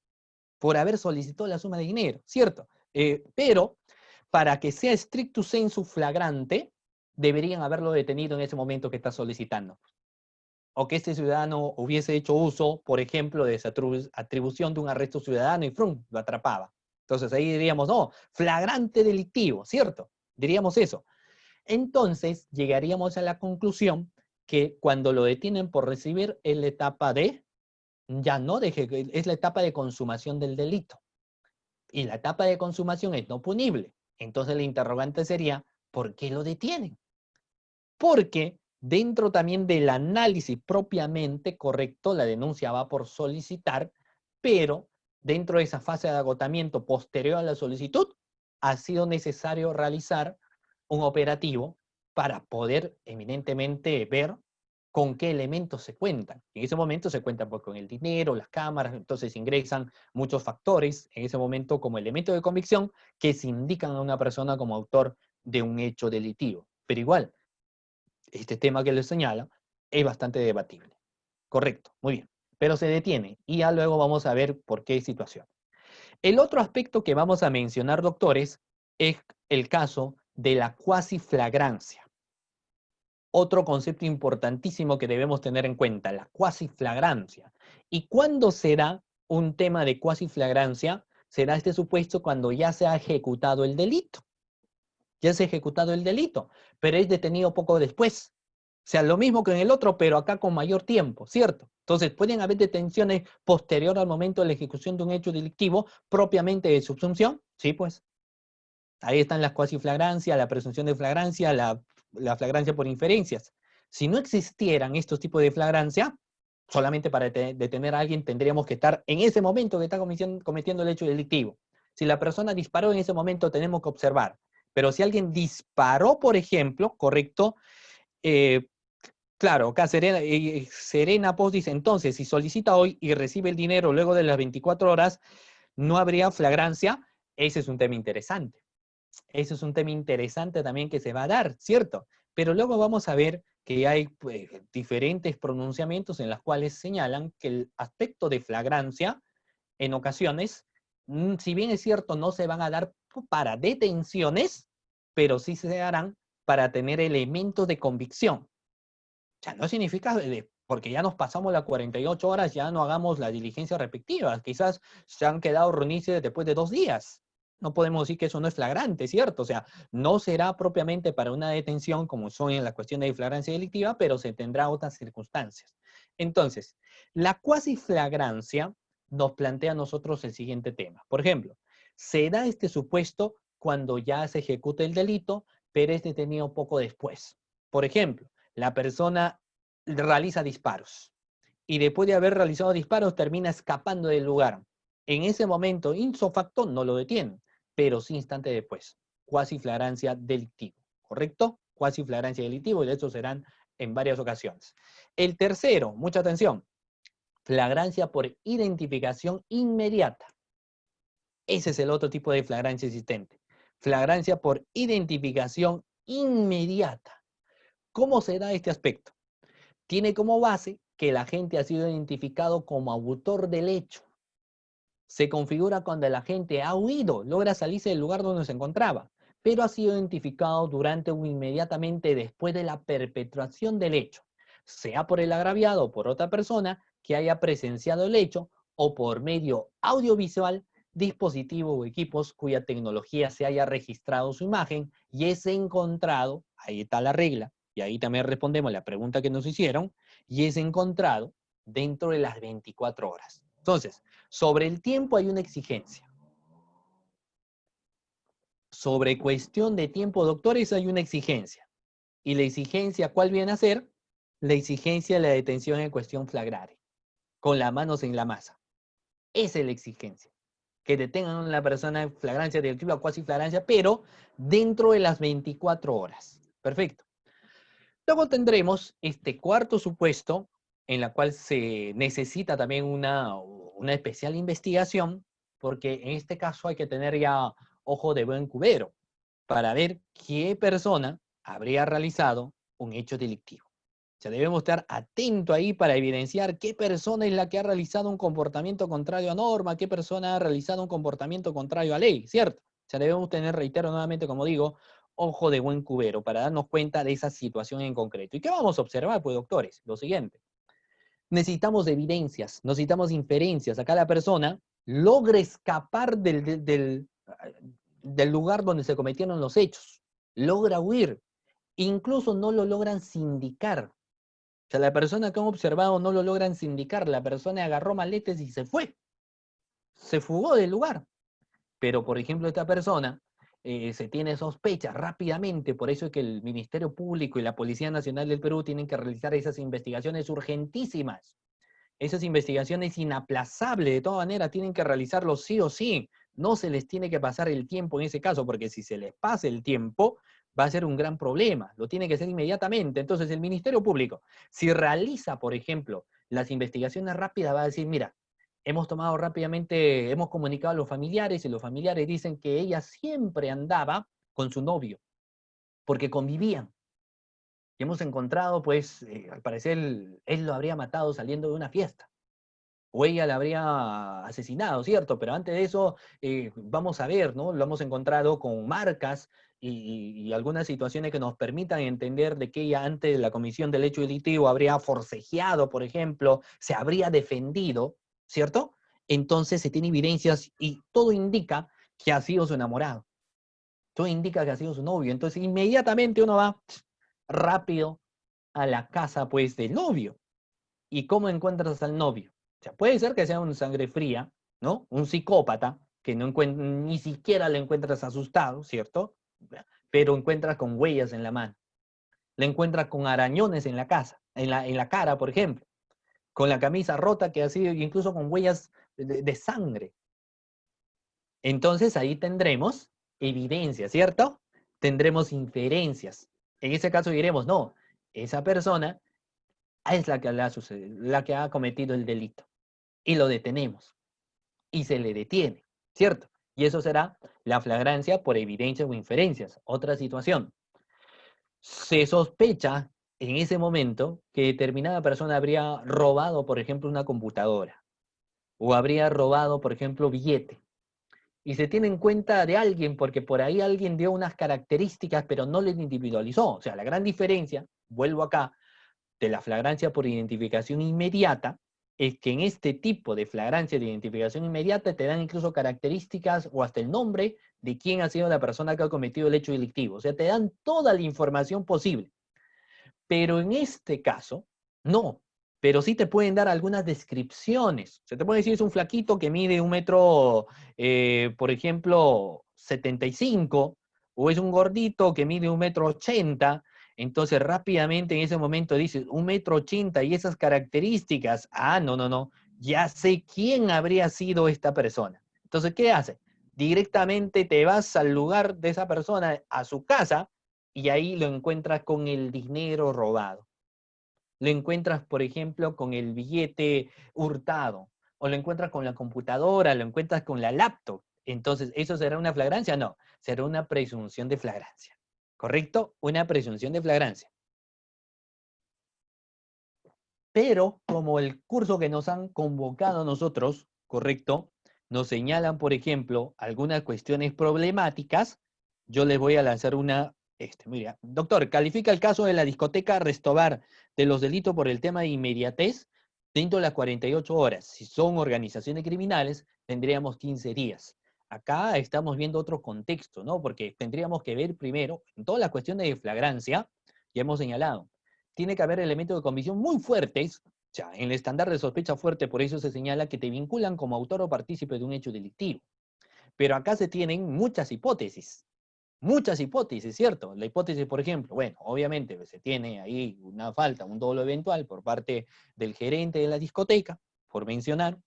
por haber solicitado la suma de dinero, ¿cierto? Pero para que sea stricto sensu flagrante, deberían haberlo detenido en ese momento que está solicitando. O que este ciudadano hubiese hecho uso, por ejemplo, de esa atribución de un arresto ciudadano y ¡frum!, lo atrapaba. Entonces ahí diríamos, no, flagrante delictivo, ¿cierto? Diríamos eso. Entonces llegaríamos a la conclusión que cuando lo detienen por recibir es la etapa de, ya no de, es la etapa de consumación del delito. Y la etapa de consumación es no punible. Entonces la interrogante sería, ¿por qué lo detienen? Porque dentro también del análisis propiamente correcto, la denuncia va por solicitar, pero dentro de esa fase de agotamiento posterior a la solicitud, ha sido necesario realizar un operativo para poder eminentemente ver con qué elementos se cuentan. En ese momento se cuentan pues, con el dinero, las cámaras, entonces ingresan muchos factores en ese momento como elemento de convicción que se indican a una persona como autor de un hecho delictivo. Pero igual, este tema que les señala es bastante debatible. Correcto, muy bien. Pero se detiene y ya luego vamos a ver por qué situación. El otro aspecto que vamos a mencionar, doctores, es el caso de la cuasiflagrancia. Otro concepto importantísimo que debemos tener en cuenta, la cuasiflagrancia. ¿Y cuándo será un tema de cuasiflagrancia? Será este supuesto cuando ya se ha ejecutado el delito. Ya se ha ejecutado el delito, pero es detenido poco después. O sea, lo mismo que en el otro, pero acá con mayor tiempo, ¿cierto? Entonces, pueden haber detenciones posterior al momento de la ejecución de un hecho delictivo propiamente de subsunción. Sí, pues. Ahí están las cuasiflagrancias, la presunción de flagrancia, la flagrancia por inferencias. Si no existieran estos tipos de flagrancia, solamente para detener a alguien tendríamos que estar en ese momento que está cometiendo el hecho delictivo. Si la persona disparó en ese momento, tenemos que observar. Pero si alguien disparó, por ejemplo, correcto, eh, claro, acá Serena Post dice, entonces, si solicita hoy y recibe el dinero luego de las 24 horas, ¿no habría flagrancia? Ese es un tema interesante. Ese es un tema interesante también que se va a dar, ¿cierto? Pero luego vamos a ver que hay pues, diferentes pronunciamientos en los cuales señalan que el aspecto de flagrancia, en ocasiones, si bien es cierto, no se van a dar para detenciones, pero sí se darán para tener elementos de convicción. O sea, no significa, porque ya nos pasamos las 48 horas, ya no hagamos la diligencia respectiva. Quizás se han quedado reunirse después de 2 días. No podemos decir que eso no es flagrante, ¿cierto? O sea, no será propiamente para una detención como son en la cuestión de flagrancia delictiva, pero se tendrá otras circunstancias. Entonces, la cuasiflagrancia nos plantea a nosotros el siguiente tema. Por ejemplo, se da este supuesto cuando ya se ejecuta el delito, pero es detenido poco después. Por ejemplo, la persona realiza disparos y después de haber realizado disparos termina escapando del lugar. En ese momento, ipso facto, no lo detienen, pero sí instante después. Cuasi flagrancia delictivo, ¿correcto? Cuasi flagrancia delictivo y de hecho serán en varias ocasiones. El tercero, mucha atención, flagrancia por identificación inmediata. Ese es el otro tipo de flagrancia existente. Flagrancia por identificación inmediata. ¿Cómo se da este aspecto? Tiene como base que el agente ha sido identificado como autor del hecho. Se configura cuando el agente ha huido, logra salirse del lugar donde se encontraba, pero ha sido identificado durante o inmediatamente después de la perpetración del hecho, sea por el agraviado o por otra persona que haya presenciado el hecho o por medio audiovisual, dispositivo o equipos cuya tecnología se haya registrado su imagen y es encontrado, ahí está la regla, y ahí también respondemos la pregunta que nos hicieron, y es encontrado dentro de las 24 horas. Entonces, sobre el tiempo hay una exigencia. Sobre cuestión de tiempo, doctores, hay una exigencia. ¿Y la exigencia cuál viene a ser? La exigencia de la detención en cuestión flagrare, con las manos en la masa. Esa es la exigencia. Que detengan a una persona en flagrancia delictiva o cuasi flagrancia, pero dentro de las 24 horas. Perfecto. Luego tendremos este cuarto supuesto, en la cual se necesita también una especial investigación, porque en este caso hay que tener ya ojo de buen cubero para ver qué persona habría realizado un hecho delictivo. O sea, debemos estar atentos ahí para evidenciar qué persona es la que ha realizado un comportamiento contrario a norma, qué persona ha realizado un comportamiento contrario a ley, ¿cierto? O sea, debemos tener, reitero nuevamente, como digo, ojo de buen cubero para darnos cuenta de esa situación en concreto. ¿Y qué vamos a observar, pues, doctores? Lo siguiente. Necesitamos evidencias, necesitamos inferencias. Acá la persona logra escapar del lugar donde se cometieron los hechos, logra huir, incluso no lo logran sindicar. O sea, la persona que han observado no lo logran sindicar, la persona agarró maletes y se fue, se fugó del lugar. Pero, por ejemplo, esta persona se tiene sospechas rápidamente, por eso es que el Ministerio Público y la Policía Nacional del Perú tienen que realizar esas investigaciones urgentísimas. Esas investigaciones inaplazables, de todas maneras, tienen que realizarlo sí o sí. No se les tiene que pasar el tiempo en ese caso, porque si se les pasa el tiempo, va a ser un gran problema. Lo tiene que hacer inmediatamente. Entonces, el Ministerio Público, si realiza, por ejemplo, las investigaciones rápidas, va a decir, mira, hemos tomado rápidamente, hemos comunicado a los familiares y los familiares dicen que ella siempre andaba con su novio, porque convivían. Y hemos encontrado, pues, al parecer, él lo habría matado saliendo de una fiesta. O ella la habría asesinado, ¿cierto? Pero antes de eso, vamos a ver, ¿no? Lo hemos encontrado con marcas y algunas situaciones que nos permitan entender de que ella antes de la comisión del hecho delictivo habría forcejeado, por ejemplo, se habría defendido, ¿cierto? Entonces se tiene evidencias y todo indica que ha sido su enamorado. Todo indica que ha sido su novio. Entonces inmediatamente uno va rápido a la casa, pues, del novio. ¿Y cómo encuentras al novio? O sea, puede ser que sea un sangre fría, ¿no? Un psicópata, que no ni siquiera le encuentras asustado, ¿cierto? Pero encuentras con huellas en la mano. Le encuentras con arañones en la casa, en la cara, por ejemplo. Con la camisa rota que ha sido, incluso con huellas de sangre. Entonces ahí tendremos evidencia, ¿cierto? Tendremos inferencias. En ese caso diremos, no, esa persona es la que, la que ha cometido el delito. Y lo detenemos. Y se le detiene, ¿cierto? Y eso será la flagrancia por evidencias o inferencias. Otra situación. Se sospecha en ese momento que determinada persona habría robado, por ejemplo, una computadora. O habría robado, por ejemplo, billete. Y se tiene en cuenta de alguien porque por ahí alguien dio unas características, pero no le individualizó. O sea, la gran diferencia, vuelvo acá, de la flagrancia por identificación inmediata es que en este tipo de flagrancia de identificación inmediata te dan incluso características o hasta el nombre de quién ha sido la persona que ha cometido el hecho delictivo. O sea, te dan toda la información posible. Pero en este caso, no. Pero sí te pueden dar algunas descripciones. Se te puede decir es un flaquito que mide 1 metro, por ejemplo, 75, o es un gordito que mide 1,80 m. Entonces rápidamente en ese momento dices 1,80 m y esas características. Ah, no, no, no. Ya sé quién habría sido esta persona. Entonces, ¿qué hace? Directamente te vas al lugar de esa persona, a su casa, y ahí lo encuentras con el dinero robado. Lo encuentras, por ejemplo, con el billete hurtado, o lo encuentras con la computadora, lo encuentras con la laptop. Entonces, ¿eso será una flagrancia? No, será una presunción de flagrancia. ¿Correcto? Una presunción de flagrancia. Pero como el curso que nos han convocado a nosotros, ¿correcto? Nos señalan, por ejemplo, algunas cuestiones problemáticas, yo les voy a lanzar una, mira, doctor, califica el caso de la discoteca Restobar de los delitos por el tema de inmediatez dentro de las 48 horas. Si son organizaciones criminales, tendríamos 15 días. Acá estamos viendo otro contexto, ¿no? Porque tendríamos que ver primero, en todas las cuestiones de flagrancia, ya hemos señalado, tiene que haber elementos de convicción muy fuertes. O sea, en el estándar de sospecha fuerte, por eso se señala que te vinculan como autor o partícipe de un hecho delictivo. Pero acá se tienen muchas hipótesis, ¿cierto? La hipótesis, por ejemplo, bueno, obviamente se tiene ahí una falta, un dolo eventual por parte del gerente de la discoteca, por mencionar.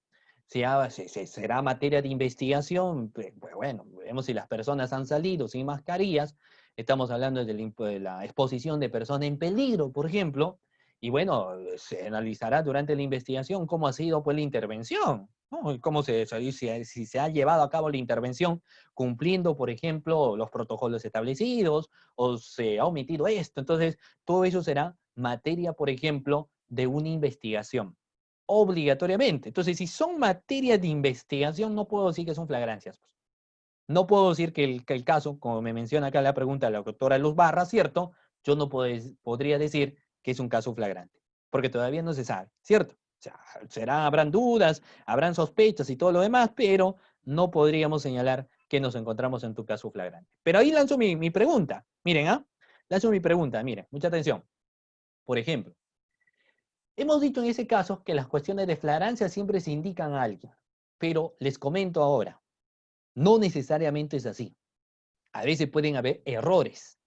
Será materia de investigación, pues, bueno, vemos si las personas han salido sin mascarillas, estamos hablando de la exposición de personas en peligro, por ejemplo, y bueno, se analizará durante la investigación cómo ha sido pues la intervención, ¿no? Si se ha llevado a cabo la intervención cumpliendo, por ejemplo, los protocolos establecidos, o se ha omitido esto. Entonces, todo eso será materia, por ejemplo, de una investigación obligatoriamente. Entonces, si son materias de investigación, no puedo decir que son flagrancias. Pues. No puedo decir que el caso, como me menciona acá la pregunta de la doctora Luz Barra, ¿cierto? Yo no podría decir que es un caso flagrante, porque todavía no se sabe, ¿cierto? O sea, habrán dudas, habrán sospechas y todo lo demás, pero no podríamos señalar que nos encontramos en tu caso flagrante. Pero ahí lanzo mi pregunta. Miren, ¿ah? Lanzo mi pregunta, miren, mucha atención. Por ejemplo, hemos dicho en ese caso que las cuestiones de flagrancia siempre se indican a alguien, pero les comento ahora, no necesariamente es así. A veces pueden haber errores.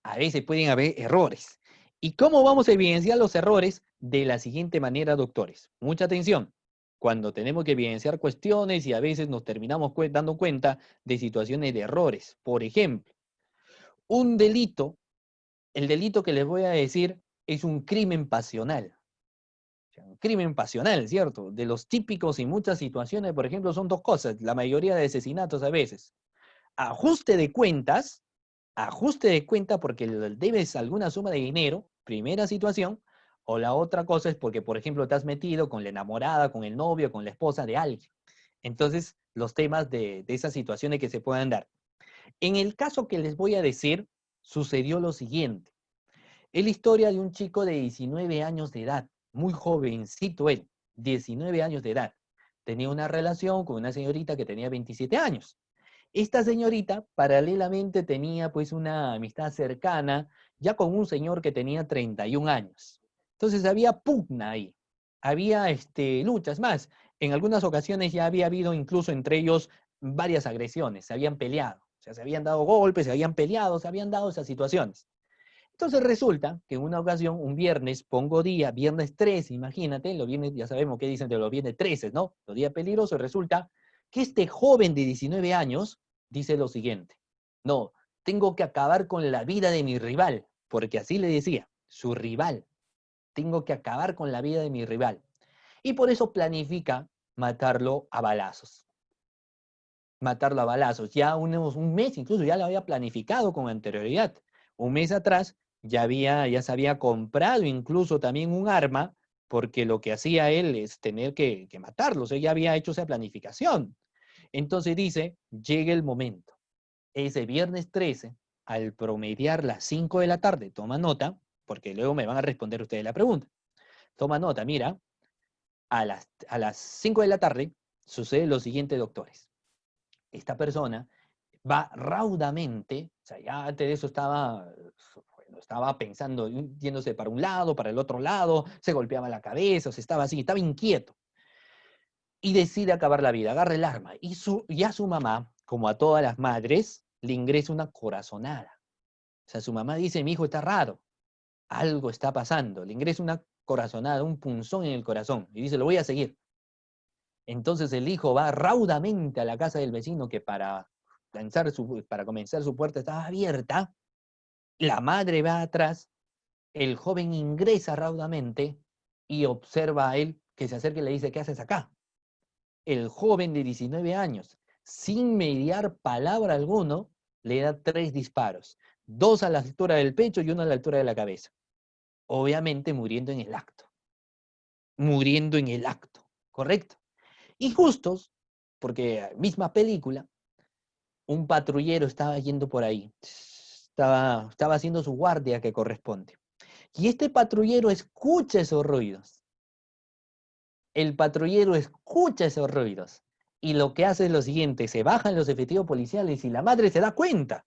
A veces pueden haber errores. ¿Y cómo vamos a evidenciar los errores? De la siguiente manera, doctores. Mucha atención. Cuando tenemos que evidenciar cuestiones y a veces nos terminamos dando cuenta de situaciones de errores. Por ejemplo, un delito, el delito que les voy a decir es un crimen pasional. Un crimen pasional, ¿cierto? De los típicos y muchas situaciones, por ejemplo, son dos cosas, la mayoría de asesinatos a veces. Ajuste de cuentas ajuste de cuenta porque le debes alguna suma de dinero, primera situación, o la otra cosa es porque, por ejemplo, te has metido con la enamorada, con el novio, con la esposa de alguien. Entonces, los temas de esas situaciones que se puedan dar. En el caso que les voy a decir, sucedió lo siguiente. Es la historia de un chico de 19 años de edad, muy jovencito él, 19 años de edad. Tenía una relación con una señorita que tenía 27 años. Esta señorita paralelamente tenía pues una amistad cercana ya con un señor que tenía 31 años. Entonces había pugna ahí, había luchas más. En algunas ocasiones ya había habido incluso entre ellos varias agresiones, se habían peleado, o sea, se habían dado golpes, se habían peleado, se habían dado esas situaciones. Entonces resulta que en una ocasión, un viernes, pongo día, viernes 13, imagínate, los viernes, ya sabemos qué dicen de los viernes 13, ¿no? Los días peligrosos, resulta que este joven de 19 años dice lo siguiente: no, tengo que acabar con la vida de mi rival, porque así le decía, su rival, tengo que acabar con la vida de mi rival. Y por eso planifica matarlo a balazos. Matarlo a balazos. Ya un mes incluso ya lo había planificado con anterioridad. Un mes atrás ya se había comprado incluso también un arma, porque lo que hacía él es tener que matarlos. Él ya había hecho esa planificación. Entonces dice, llega el momento. Ese viernes 13, al promediar las 5 de la tarde, toma nota, porque luego me van a responder ustedes la pregunta. Toma nota, mira, a las 5 de la tarde sucede lo siguiente, doctores. Esta persona va raudamente, o sea, ya antes de eso estaba pensando, yéndose para un lado, para el otro lado, se golpeaba la cabeza, o sea, estaba así, estaba inquieto. Y decide acabar la vida, agarra el arma. Y a su mamá, como a todas las madres, le ingresa una corazonada. O sea, su mamá dice, mi hijo está raro, algo está pasando. Le ingresa una corazonada, un punzón en el corazón. Y dice, lo voy a seguir. Entonces el hijo va raudamente a la casa del vecino que para comenzar su puerta estaba abierta. La madre va atrás, el joven ingresa raudamente y observa a él que se acerca y le dice, ¿qué haces acá? El joven de 19 años, sin mediar palabra alguno, le da 3 disparos, 2 a la altura del pecho y 1 a la altura de la cabeza. Obviamente muriendo en el acto. Muriendo en el acto, ¿correcto? Y justos, porque misma película, un patrullero estaba yendo por ahí, estaba haciendo su guardia que corresponde. Y este patrullero escucha esos ruidos. El patrullero escucha esos ruidos. Y lo que hace es lo siguiente, se bajan los efectivos policiales y la madre se da cuenta.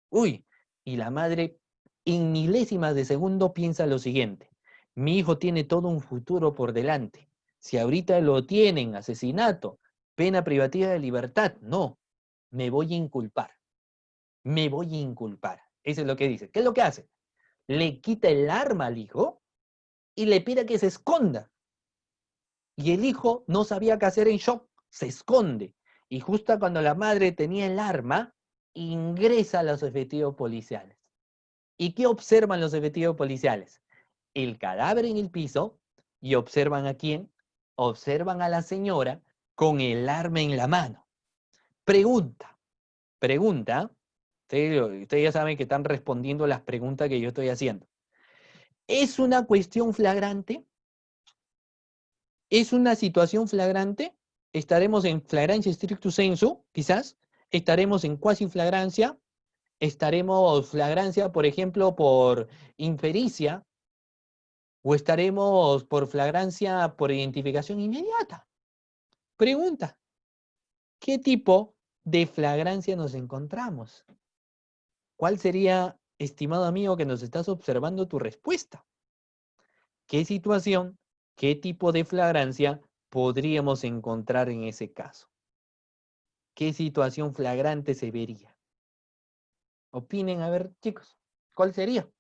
Uy, y la madre en milésimas de segundo piensa lo siguiente: mi hijo tiene todo un futuro por delante. Si ahorita lo tienen, asesinato, pena privativa de libertad, no, me voy a inculpar. Me voy a inculpar. Eso es lo que dice. ¿Qué es lo que hace? Le quita el arma al hijo y le pide que se esconda. Y el hijo no sabía qué hacer, en shock, se esconde. Y justo cuando la madre tenía el arma, ingresa a los efectivos policiales. ¿Y qué observan los efectivos policiales? El cadáver en el piso. ¿Y observan a quién? Observan a la señora con el arma en la mano. Pregunta. Ustedes ya saben que están respondiendo las preguntas que yo estoy haciendo. ¿Es una cuestión flagrante? ¿Es una situación flagrante? ¿Estaremos en flagrancia stricto sensu, quizás? ¿Estaremos en cuasi flagrancia? ¿Estaremos flagrancia, por ejemplo, por infericia? ¿O estaremos por flagrancia por identificación inmediata? Pregunta, ¿qué tipo de flagrancia nos encontramos? ¿Cuál sería, estimado amigo que nos estás observando, tu respuesta? ¿Qué situación, qué tipo de flagrancia podríamos encontrar en ese caso? ¿Qué situación flagrante se vería? Opinen, a ver, chicos, ¿cuál sería?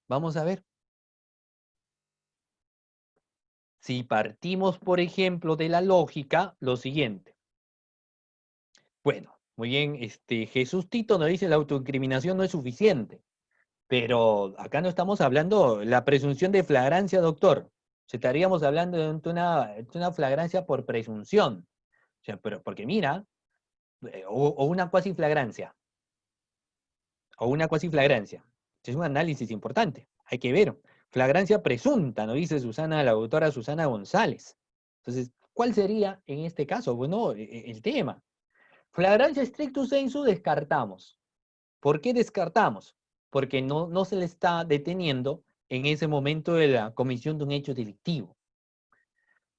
Vamos a ver. Si partimos, por ejemplo, de la lógica, lo siguiente. Bueno, muy bien, Jesús Tito nos dice la autoincriminación no es suficiente, pero acá no estamos hablando la presunción de flagrancia, doctor. Estaríamos hablando de una flagrancia por presunción. O sea, pero porque mira, o una cuasi flagrancia. o una cuasiflagrancia. Es un análisis importante. Hay que ver. Flagrancia presunta, nos dice Susana, la doctora Susana González. Entonces, ¿cuál sería en este caso? Bueno, el tema. Flagrancia stricto sensu descartamos. ¿Por qué descartamos? Porque no se le está deteniendo en ese momento de la comisión de un hecho delictivo.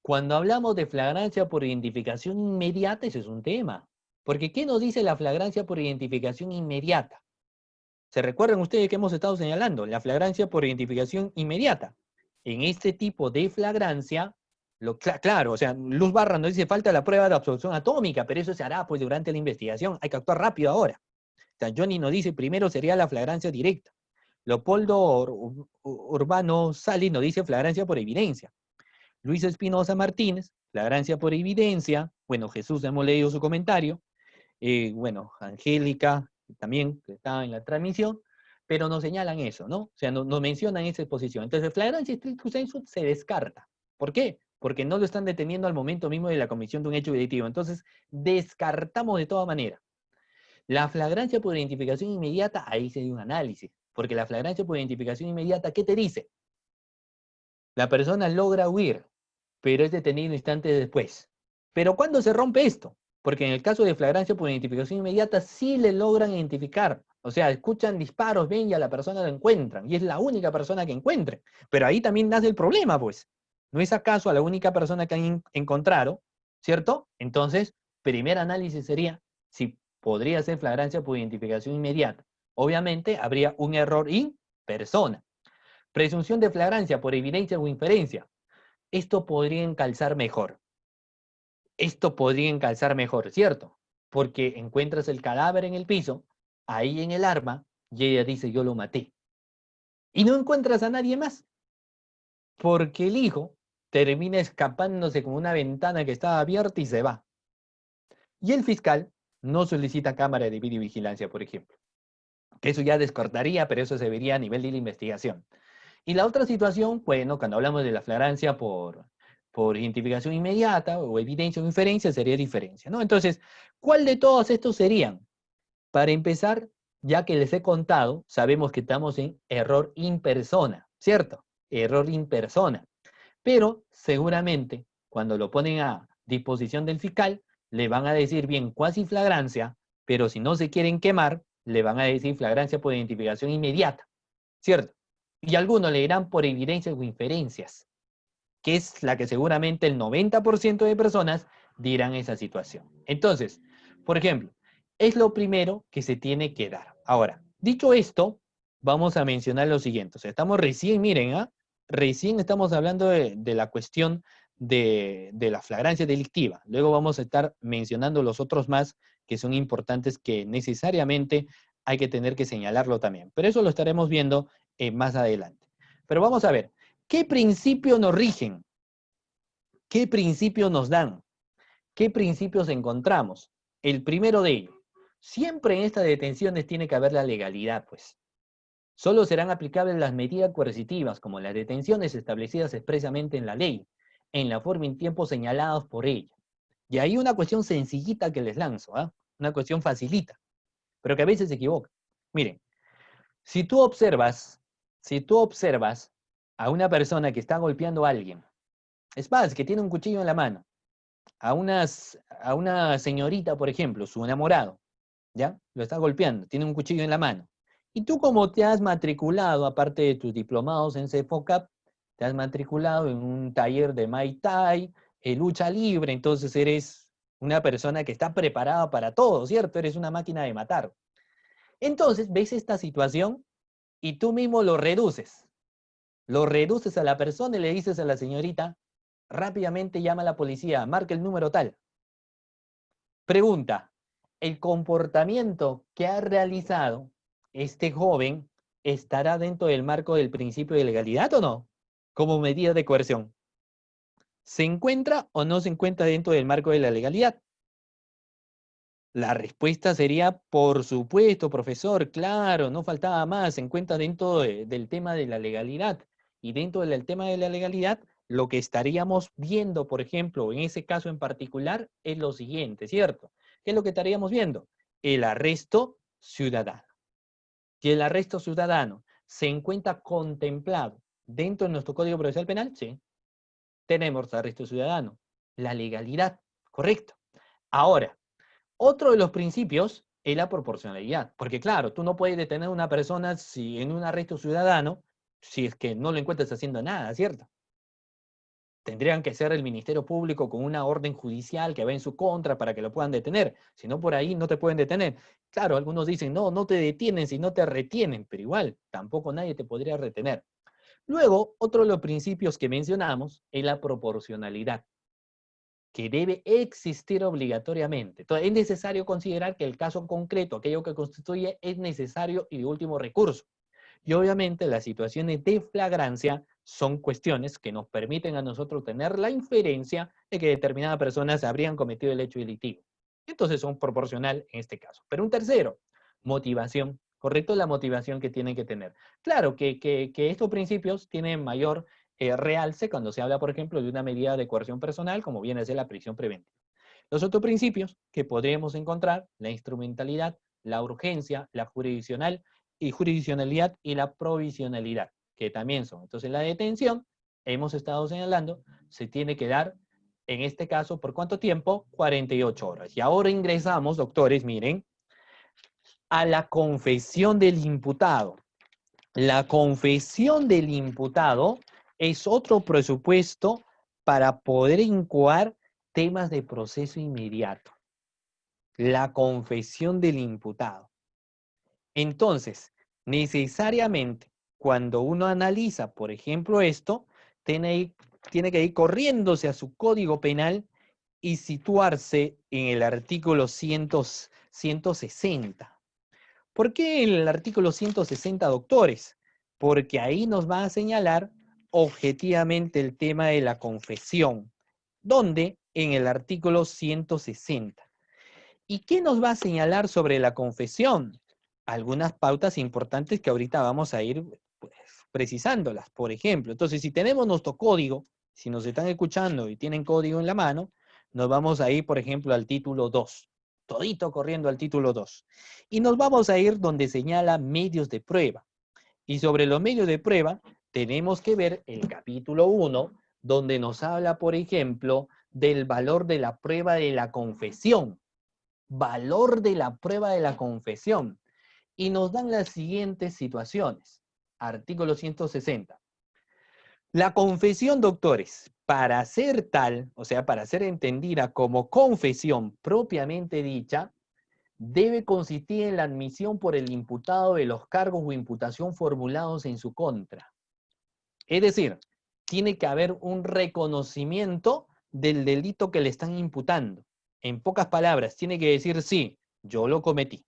Cuando hablamos de flagrancia por identificación inmediata, ese es un tema. Porque ¿qué nos dice la flagrancia por identificación inmediata? ¿Se recuerdan ustedes que hemos estado señalando? La flagrancia por identificación inmediata. En este tipo de flagrancia, claro, o sea, Luz Barra nos dice falta la prueba de absorción atómica, pero eso se hará pues durante la investigación. Hay que actuar rápido ahora. O sea, Johnny nos dice primero sería la flagrancia directa. Leopoldo Urbano Sali nos dice flagrancia por evidencia. Luis Espinosa Martínez, flagrancia por evidencia. Bueno, Jesús, hemos leído su comentario. Bueno, Angélica, también que está en la transmisión, pero nos señalan eso, ¿no? O sea, nos mencionan esa exposición. Entonces, flagrancia stricto sensu se descarta. ¿Por qué? Porque no lo están deteniendo al momento mismo de la comisión de un hecho delictivo. Entonces, descartamos de toda manera. La flagrancia por identificación inmediata, ahí se dio un análisis. Porque la flagrancia por identificación inmediata, ¿qué te dice? La persona logra huir, pero es detenido instantes después. ¿Pero cuándo se rompe esto? Porque en el caso de flagrancia por identificación inmediata sí le logran identificar. O sea, escuchan disparos, ven y a la persona la encuentran. Y es la única persona que encuentren. Pero ahí también nace el problema, pues. ¿No es acaso a la única persona que han encontrado? ¿Cierto? Entonces, primer análisis sería si podría ser flagrancia por identificación inmediata. Obviamente, habría un error in persona. Presunción de flagrancia por evidencia o inferencia. Esto podría encalzar mejor. Esto podría encalzar mejor, ¿cierto? Porque encuentras el cadáver en el piso, ahí en el arma, y ella dice, yo lo maté. Y no encuentras a nadie más, porque el hijo termina escapándose con una ventana que estaba abierta y se va. Y el fiscal no solicita cámara de videovigilancia, por ejemplo. Que eso ya descartaría, pero eso se vería a nivel de la investigación. Y la otra situación, bueno, cuando hablamos de la flagrancia por identificación inmediata o evidencia o inferencia, sería diferencia, ¿no? Entonces, ¿cuál de todos estos serían? Para empezar, ya que les he contado, sabemos que estamos en error in persona, ¿cierto? Error in persona. Pero seguramente, cuando lo ponen a disposición del fiscal, le van a decir bien cuasi flagrancia, pero si no se quieren quemar, le van a decir flagrancia por identificación inmediata, ¿cierto? Y algunos le dirán por evidencias o inferencias, que es la que seguramente el 90% de personas dirán esa situación. Entonces, por ejemplo, es lo primero que se tiene que dar. Ahora, dicho esto, vamos a mencionar lo siguiente. O sea, estamos recién, miren, recién estamos hablando de la cuestión de la flagrancia delictiva. Luego vamos a estar mencionando los otros más que son importantes que necesariamente hay que tener que señalarlo también. Pero eso lo estaremos viendo más adelante. Pero vamos a ver, ¿qué principios nos rigen? ¿Qué principios nos dan? ¿Qué principios encontramos? El primero de ellos, siempre en estas detenciones tiene que haber la legalidad, pues. Solo serán aplicables las medidas coercitivas, como las detenciones establecidas expresamente en la ley, en la forma y en tiempo señalados por ella. Y ahí una cuestión sencillita que les lanzo, ¿ah? Una cuestión facilita, pero que a veces se equivoca. Miren, si tú observas, si tú observas a una persona que está golpeando a alguien, es más, que tiene un cuchillo en la mano, a una señorita, por ejemplo, su enamorado, ¿ya? Lo está golpeando, tiene un cuchillo en la mano. Y tú como te has matriculado, aparte de tus diplomados en CEFOCAP, te has matriculado en un taller de Muay Thai, lucha libre, entonces eres una persona que está preparada para todo, ¿cierto? Eres una máquina de matar. Entonces ves esta situación y tú mismo lo reduces. Lo reduces a la persona y le dices a la señorita, rápidamente llama a la policía, marca el número tal. Pregunta, ¿el comportamiento que ha realizado este joven estará dentro del marco del principio de legalidad o no? Como medida de coerción. ¿Se encuentra o no se encuentra dentro del marco de la legalidad? La respuesta sería, por supuesto, profesor, claro, no faltaba más, se encuentra dentro del tema de la legalidad. Y dentro del tema de la legalidad, lo que estaríamos viendo, por ejemplo, en ese caso en particular, es lo siguiente, ¿cierto? ¿Qué es lo que estaríamos viendo? El arresto ciudadano. que el arresto ciudadano se encuentra contemplado dentro de nuestro Código Procesal Penal, sí, tenemos arresto ciudadano. La legalidad, correcto. Ahora, otro de los principios es la proporcionalidad, porque claro, tú no puedes detener a una persona si en un arresto ciudadano, si es que no lo encuentras haciendo nada, ¿cierto? Tendrían que ser el Ministerio Público con una orden judicial que va en su contra para que lo puedan detener. Si no, por ahí no te pueden detener. Claro, algunos dicen, no, no te detienen, si no te retienen, pero igual, tampoco nadie te podría retener. Luego, otro de los principios que mencionamos es la proporcionalidad, que debe existir obligatoriamente. Entonces, es necesario considerar que el caso concreto, aquello que constituye, es necesario y de último recurso. Y obviamente las situaciones de flagrancia son cuestiones que nos permiten a nosotros tener la inferencia de que determinadas personas habrían cometido el hecho delictivo. Entonces son proporcional en este caso. Pero un tercero, motivación. ¿Correcto? La motivación que tienen que tener. Claro que estos principios tienen mayor realce cuando se habla, por ejemplo, de una medida de coerción personal, como viene a ser la prisión preventiva. Los otros principios que podríamos encontrar, la instrumentalidad, la urgencia, la jurisdiccional y jurisdiccionalidad y la provisionalidad, que también son. Entonces, la detención, hemos estado señalando, se tiene que dar, en este caso, ¿por cuánto tiempo? 48 horas. Y ahora ingresamos, doctores, miren, a la confesión del imputado. La confesión del imputado es otro presupuesto para poder incoar temas de proceso inmediato. La confesión del imputado. Entonces, necesariamente, cuando uno analiza, por ejemplo, esto, tiene que ir corriéndose a su código penal y situarse en el artículo 160. ¿Por qué en el artículo 160, doctores? Porque ahí nos va a señalar objetivamente el tema de la confesión. ¿Dónde? En el artículo 160. ¿Y qué nos va a señalar sobre la confesión? Algunas pautas importantes que ahorita vamos a ir pues, precisándolas, por ejemplo. Entonces, si tenemos nuestro código, si nos están escuchando y tienen código en la mano, nos vamos a ir, por ejemplo, al título 2. Todito corriendo al título 2. Y nos vamos a ir donde señala medios de prueba. Y sobre los medios de prueba, tenemos que ver el capítulo 1, donde nos habla, por ejemplo, del valor de la prueba de la confesión. Valor de la prueba de la confesión. Y nos dan las siguientes situaciones. Artículo 160. La confesión, doctores, para ser tal, o sea, para ser entendida como confesión propiamente dicha, debe consistir en la admisión por el imputado de los cargos o imputación formulados en su contra. Es decir, tiene que haber un reconocimiento del delito que le están imputando. En pocas palabras, tiene que decir, sí, yo lo cometí,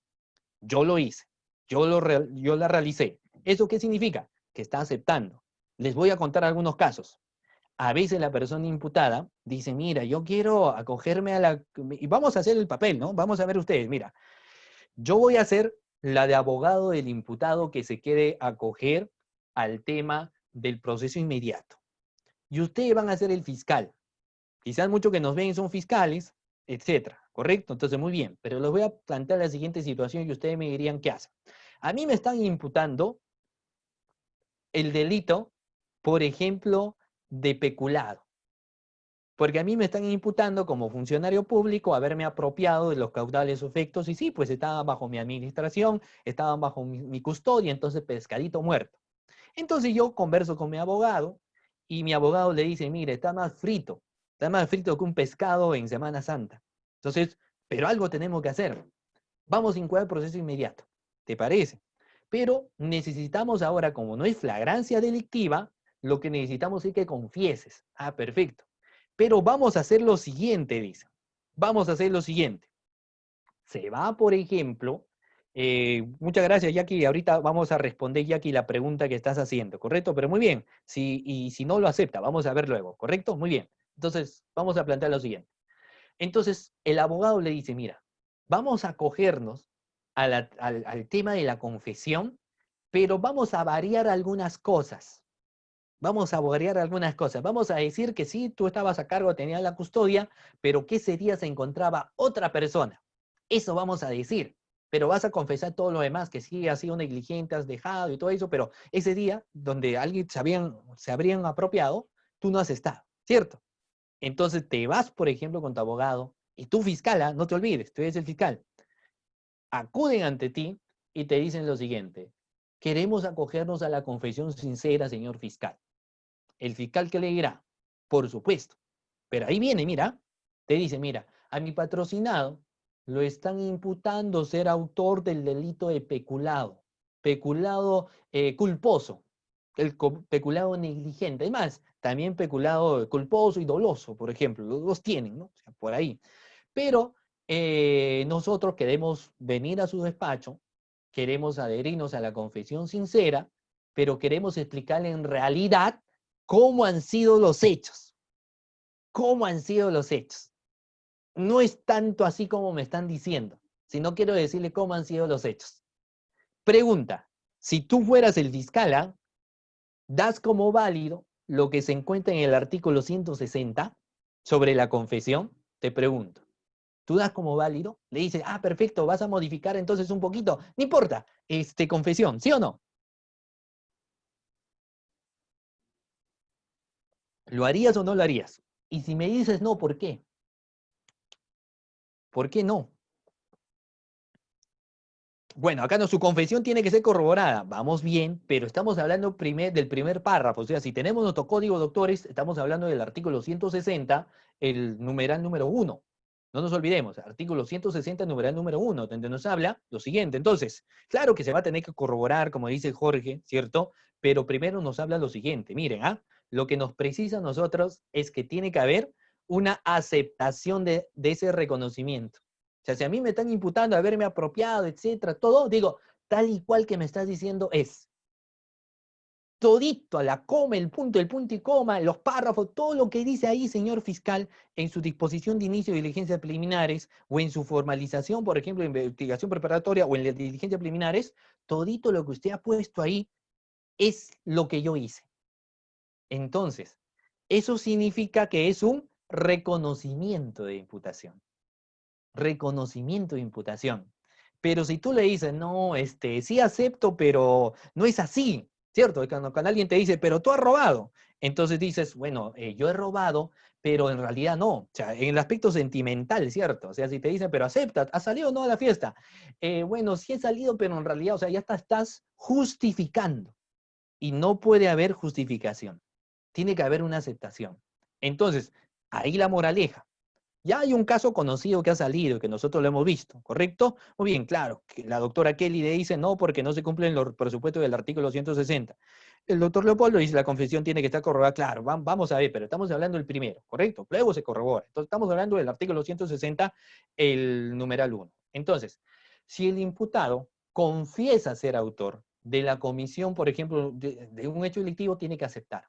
yo lo hice, yo la realicé. ¿Eso qué significa? Que está aceptando. Les voy a contar algunos casos. A veces la persona imputada dice, mira, yo quiero acogerme a la... Y vamos a hacer el papel, ¿no? Vamos a ver ustedes, mira, yo voy a ser la de abogado del imputado que se quiere acoger al tema del proceso inmediato. Y ustedes van a ser el fiscal. Quizás muchos que nos ven son fiscales, etcétera, ¿correcto? Entonces, muy bien, pero les voy a plantear la siguiente situación y ustedes me dirían qué hacen. A mí me están imputando el delito, por ejemplo, de peculado. Porque a mí me están imputando como funcionario público haberme apropiado de los caudales o efectos y sí, pues estaban bajo mi administración, estaban bajo mi custodia, entonces pescadito muerto. Entonces yo converso con mi abogado y mi abogado le dice, mire, está más frito que un pescado en Semana Santa. Entonces, pero algo tenemos que hacer. Vamos a incoar el proceso inmediato. ¿Te parece? Pero necesitamos ahora, como no es flagrancia delictiva, lo que necesitamos es que confieses. Ah, perfecto. Pero vamos a hacer lo siguiente, dice. Vamos a hacer lo siguiente. Se va, por ejemplo, muchas gracias, Jackie. Ahorita vamos a responder, Jackie, la pregunta que estás haciendo, ¿correcto? Pero muy bien. Y si no lo acepta, vamos a ver luego, ¿correcto? Muy bien. Entonces, vamos a plantear lo siguiente. Entonces, el abogado le dice, mira, vamos a acogernos al tema de la confesión, pero vamos a variar algunas cosas. Vamos a variar algunas cosas. Vamos a decir que sí, tú estabas a cargo, tenías la custodia, pero que ese día se encontraba otra persona. Eso vamos a decir. pero vas a confesar todo lo demás, que sí has sido negligente, has dejado y todo eso, pero ese día donde alguien se habrían apropiado, tú no has estado, ¿cierto? Entonces te vas, por ejemplo, con tu abogado y tu fiscal, ¿ah? No te olvides, tú eres el fiscal, acuden ante ti y te dicen lo siguiente: queremos acogernos a la confesión sincera, señor fiscal. El fiscal, ¿qué le dirá? Por supuesto. Pero ahí viene, mira, te dice, mira, a mi patrocinado lo están imputando ser autor del delito de peculado culposo, peculado negligente. Además, también peculado culposo y doloso, por ejemplo, los dos tienen, ¿no? O sea, por ahí. Pero nosotros queremos venir a su despacho, queremos adherirnos a la confesión sincera, pero queremos explicarle en realidad cómo han sido los hechos. ¿Cómo han sido los hechos? No es tanto así como me están diciendo, sino quiero decirle cómo han sido los hechos. Pregunta: si tú fueras el fiscal, ¿ah? ¿Das como válido lo que se encuentra en el artículo 160 sobre la confesión? Te pregunto. ¿Tú das como válido? Le dices, ah, perfecto, vas a modificar entonces un poquito. No importa, confesión, ¿sí o no? ¿Lo harías o no lo harías? Y si me dices no, ¿por qué? ¿Por qué no? Bueno, acá no, su confesión tiene que ser corroborada. Vamos bien, pero estamos hablando del primer párrafo. O sea, si tenemos nuestro código, doctores, estamos hablando del artículo 160, el numeral número 1. No nos olvidemos, artículo 160, numeral número 1, donde nos habla lo siguiente. Entonces, claro que se va a tener que corroborar, como dice Jorge, ¿cierto? Pero primero nos habla lo siguiente. Miren, ¿ah? Lo que nos precisa a nosotros es que tiene que haber una aceptación de ese reconocimiento. O sea, si a mí me están imputando haberme apropiado, etcétera, todo, digo, tal y cual que me estás diciendo es. Todito, a la coma, el punto y coma, los párrafos, todo lo que dice ahí, señor fiscal, en su disposición de inicio de diligencias preliminares o en su formalización, por ejemplo, investigación preparatoria o en las diligencias preliminares, todito lo que usted ha puesto ahí es lo que yo hice. Entonces, eso significa que es un reconocimiento de imputación. Reconocimiento de imputación. Pero si tú le dices, no, sí acepto, pero no es así, ¿cierto? Cuando alguien te dice, pero tú has robado, entonces dices, bueno, yo he robado, pero en realidad no. O sea, en el aspecto sentimental, ¿cierto? O sea, si te dicen, pero acepta, ¿has salido o no a la fiesta? Bueno, sí he salido, pero en realidad, o sea, ya estás justificando. Y no puede haber justificación. Tiene que haber una aceptación. Entonces, ahí la moraleja. Ya hay un caso conocido que ha salido, que nosotros lo hemos visto, ¿correcto? Muy bien, claro, que la doctora Kelly le dice no porque no se cumplen los presupuestos del artículo 160. El doctor Leopoldo dice la confesión tiene que estar corroborada. Claro, vamos a ver, pero estamos hablando del primero, ¿correcto? Luego se corrobora. Entonces estamos hablando del artículo 160, el numeral 1. Entonces, si el imputado confiesa ser autor de la comisión, por ejemplo, de un hecho delictivo, tiene que aceptar.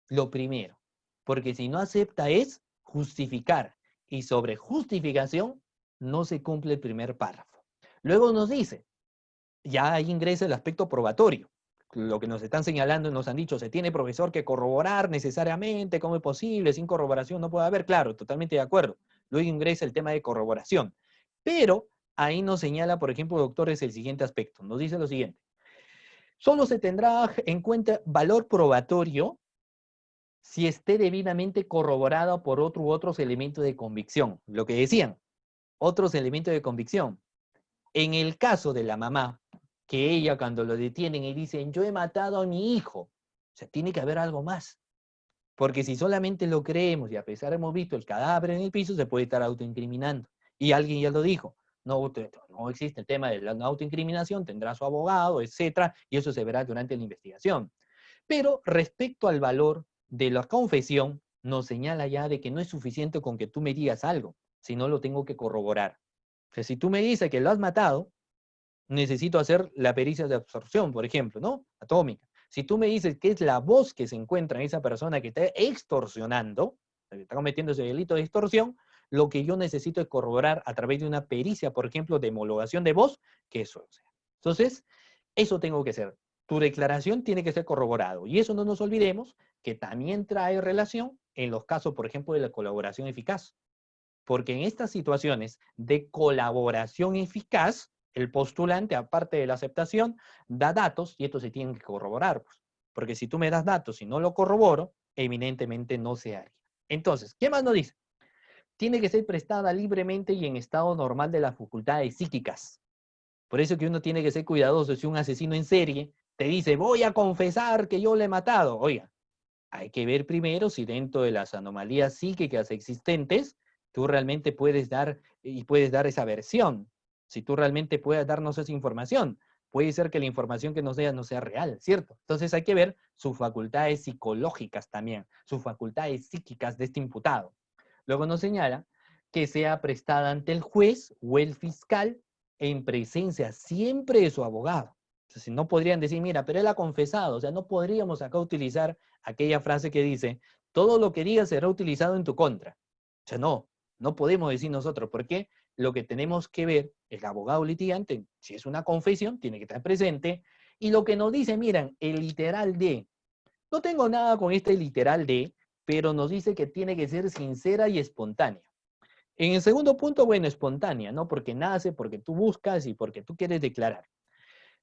Lo primero, porque si no acepta es justificar, y sobre justificación no se cumple el primer párrafo. Luego nos dice, ya ahí ingresa el aspecto probatorio, lo que nos están señalando, nos han dicho, se tiene, profesor, que corroborar necesariamente, ¿cómo es posible? Sin corroboración no puede haber, claro, totalmente de acuerdo. Luego ingresa el tema de corroboración. Pero ahí nos señala, por ejemplo, doctores, el siguiente aspecto. Nos dice lo siguiente: solo se tendrá en cuenta valor probatorio si esté debidamente corroborado por otros elementos de convicción. Lo que decían, otros elementos de convicción. En el caso de la mamá, que ella cuando lo detienen y dicen, yo he matado a mi hijo, o sea, tiene que haber algo más. Porque si solamente lo creemos y a pesar hemos visto el cadáver en el piso, se puede estar autoincriminando. Y alguien ya lo dijo, no existe el tema de la autoincriminación, tendrá su abogado, etcétera, y eso se verá durante la investigación. Pero respecto al valor de la confesión, nos señala ya de que no es suficiente con que tú me digas algo, sino lo tengo que corroborar. O sea, si tú me dices que lo has matado, necesito hacer la pericia de absorción, por ejemplo, ¿no? Atómica. Si tú me dices que es la voz que se encuentra en esa persona que está extorsionando, que está cometiendo ese delito de extorsión, lo que yo necesito es corroborar a través de una pericia, por ejemplo, de homologación de voz, que eso sea. Entonces, eso tengo que hacer. Tu declaración tiene que ser corroborado. Y eso no nos olvidemos que también trae relación en los casos, por ejemplo, de la colaboración eficaz. Porque en estas situaciones de colaboración eficaz, El postulante, aparte de la aceptación, da datos y estos se tienen que corroborar, pues. Porque si tú me das datos y no lo corroboro, eminentemente no se haría. Entonces, ¿qué más nos dice? Tiene que ser prestada libremente y en estado normal de las facultades psíquicas. Por eso que uno tiene que ser cuidadoso. Si un asesino en serie te dice, voy a confesar que yo le he matado, oiga, hay que ver primero si dentro de las anomalías psíquicas existentes, tú realmente puedes dar esa versión. Si tú realmente puedes darnos esa información. Puede ser que la información que nos dé no sea real, ¿cierto? Entonces hay que ver sus facultades psicológicas también, sus facultades psíquicas de este imputado. Luego nos señala que sea prestada ante el juez o el fiscal en presencia siempre de su abogado. Entonces, no podrían decir, mira, pero él ha confesado. O sea, no podríamos acá utilizar aquella frase que dice, todo lo que digas será utilizado en tu contra. O sea, no podemos decir nosotros, porque lo que tenemos que ver, el abogado litigante, si es una confesión, tiene que estar presente, y lo que nos dice, miran, el literal de, no tengo nada con este literal de, pero nos dice que tiene que ser sincera y espontánea. En el segundo punto, bueno, espontánea, ¿no? Porque nace, porque tú buscas y porque tú quieres declarar.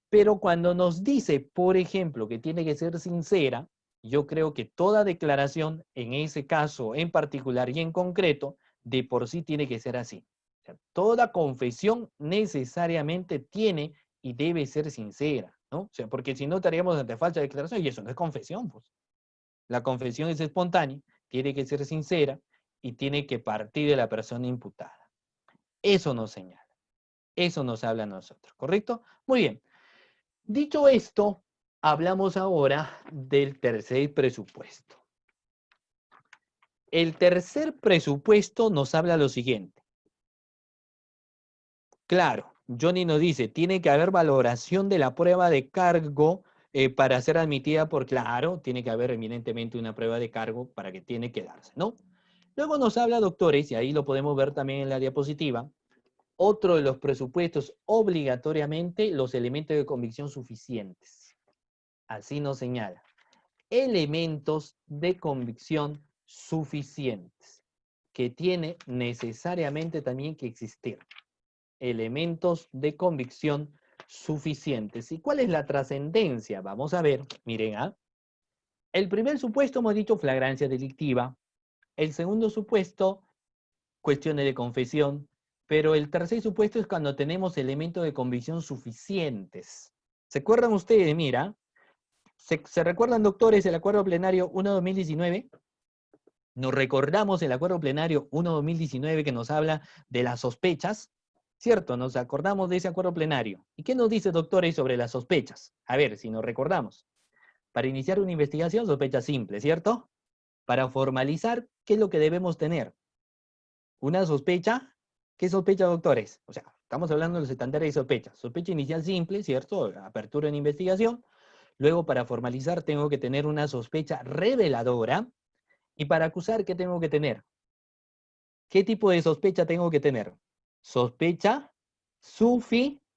Pero cuando nos dice, por ejemplo, que tiene que ser sincera, yo creo que toda declaración, en ese caso en particular y en concreto, de por sí tiene que ser así. O sea, toda confesión necesariamente tiene y debe ser sincera, ¿no? O sea, porque si no estaríamos ante falsa declaración y eso no es confesión, pues. La confesión es espontánea, tiene que ser sincera y tiene que partir de la persona imputada. Eso nos señala, eso nos habla a nosotros, ¿correcto? Muy bien. Dicho esto, hablamos ahora del tercer presupuesto. El tercer presupuesto nos habla lo siguiente. Claro, Johnny nos dice, tiene que haber valoración de la prueba de cargo para ser admitida por claro, tiene que haber eminentemente una prueba de cargo para que tiene que darse, ¿no? Luego nos habla, doctores, y ahí lo podemos ver también en la diapositiva, otro de los presupuestos obligatoriamente los elementos de convicción suficientes. Así nos señala. Elementos de convicción suficientes, que tiene necesariamente también que existir. Elementos de convicción suficientes. ¿Y cuál es la trascendencia? Vamos a ver, miren, el primer supuesto hemos dicho flagrancia delictiva, el segundo supuesto, cuestiones de confesión, pero el tercer supuesto es cuando tenemos elementos de convicción suficientes. ¿Se acuerdan ustedes? Mira, ¿se recuerdan, doctores, el acuerdo plenario 1/2019? Nos recordamos el acuerdo plenario 1/2019 que nos habla de las sospechas, ¿cierto? Nos acordamos de ese acuerdo plenario. ¿Y qué nos dice, doctores, sobre las sospechas? A ver, si nos recordamos. Para iniciar una investigación, sospecha simple, ¿cierto? Para formalizar, ¿qué es lo que debemos tener? Una sospecha. ¿Qué sospecha, doctores? O sea, estamos hablando de los estándares de sospecha. Sospecha inicial simple, ¿cierto? Apertura en investigación. Luego, para formalizar, tengo que tener una sospecha reveladora. Y para acusar, ¿qué tengo que tener? ¿Qué tipo de sospecha tengo que tener? Sospecha suficiente.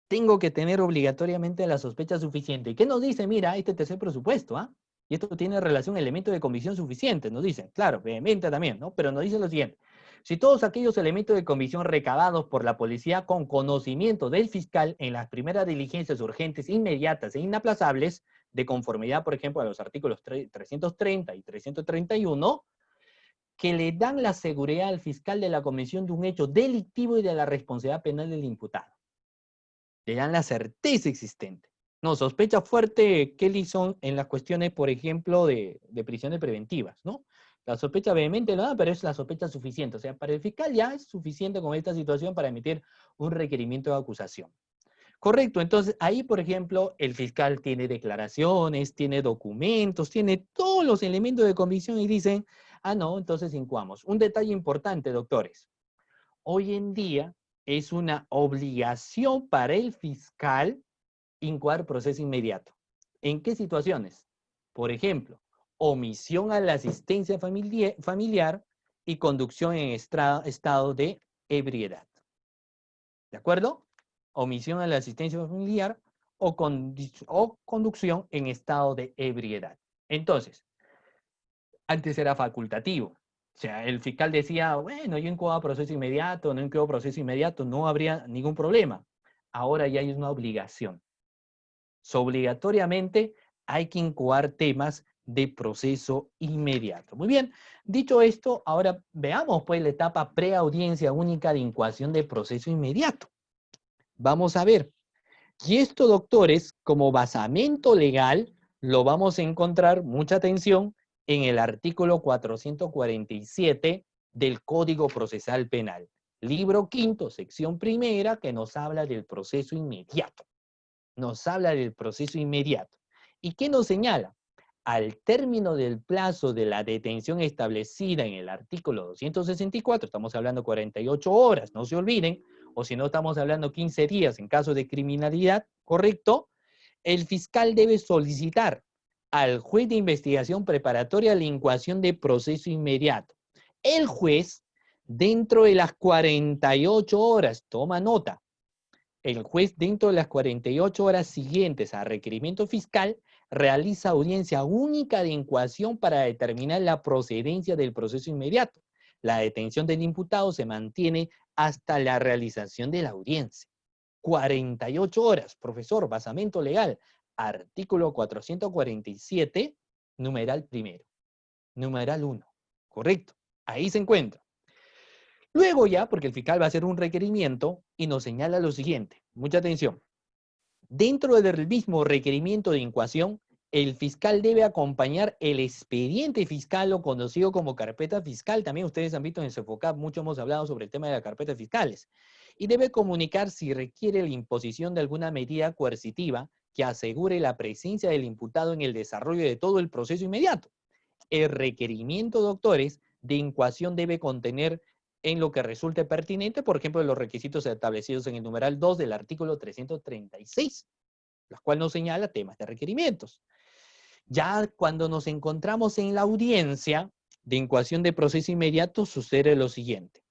Tengo que tener obligatoriamente la sospecha suficiente. ¿Y qué nos dice? Mira, este tercer presupuesto, ¿ah? Y esto tiene relación a elementos de convicción suficiente, nos dice. Claro, vehemente también, ¿no? Pero nos dice lo siguiente. Si todos aquellos elementos de convicción recabados por la policía con conocimiento del fiscal en las primeras diligencias urgentes, inmediatas e inaplazables, de conformidad, por ejemplo, a los artículos 330 y 331, que le dan la seguridad al fiscal de la comisión de un hecho delictivo y de la responsabilidad penal del imputado. Le dan la certeza existente. No, sospecha fuerte, Kelly, son en las cuestiones, por ejemplo, de prisiones preventivas, ¿no? La sospecha vehemente no da, pero es la sospecha suficiente. O sea, para el fiscal ya es suficiente con esta situación para emitir un requerimiento de acusación. Correcto, entonces ahí, por ejemplo, el fiscal tiene declaraciones, tiene documentos, tiene todos los elementos de convicción y dicen, ah, no, entonces incoamos. Un detalle importante, doctores. Hoy en día es una obligación para el fiscal incoar proceso inmediato. ¿En qué situaciones? Por ejemplo, omisión a la asistencia familiar y conducción en estado de ebriedad. ¿De acuerdo? Omisión a la asistencia familiar o conducción en estado de ebriedad. Entonces, antes era facultativo. O sea, el fiscal decía, bueno, yo incoaba proceso inmediato, no incoabo proceso inmediato, no habría ningún problema. Ahora ya hay una obligación. So, obligatoriamente hay que incoar temas de proceso inmediato. Muy bien, dicho esto, ahora veamos pues la etapa preaudiencia única de incoación de proceso inmediato. Vamos a ver. Y esto, doctores, como basamento legal, lo vamos a encontrar, mucha atención, en el artículo 447 del Código Procesal Penal. Libro quinto, sección primera, que nos habla del proceso inmediato. Nos habla del proceso inmediato. ¿Y qué nos señala? Al término del plazo de la detención establecida en el artículo 264, estamos hablando 48 horas, no se olviden, o si no estamos hablando 15 días en caso de criminalidad, ¿correcto? El fiscal debe solicitar al juez de investigación preparatoria la incoación de proceso inmediato. El juez, dentro de las 48 horas, toma nota, el juez dentro de las 48 horas siguientes a requerimiento fiscal realiza audiencia única de incoación para determinar la procedencia del proceso inmediato. La detención del imputado se mantiene hasta la realización de la audiencia. 48 horas, profesor, basamento legal, artículo 447, numeral primero, numeral 1, correcto, ahí se encuentra. Luego ya, porque el fiscal va a hacer un requerimiento y nos señala lo siguiente, mucha atención. Dentro del mismo requerimiento de incoación, el fiscal debe acompañar el expediente fiscal o conocido como carpeta fiscal. También ustedes han visto en Sefocap, mucho hemos hablado sobre el tema de las carpetas fiscales. Y debe comunicar si requiere la imposición de alguna medida coercitiva que asegure la presencia del imputado en el desarrollo de todo el proceso inmediato. El requerimiento, doctores, de incoación debe contener en lo que resulte pertinente, por ejemplo, los requisitos establecidos en el numeral 2 del artículo 336, la cual nos señala temas de requerimientos. Ya cuando nos encontramos en la audiencia de incoación de proceso inmediato, sucede lo siguiente.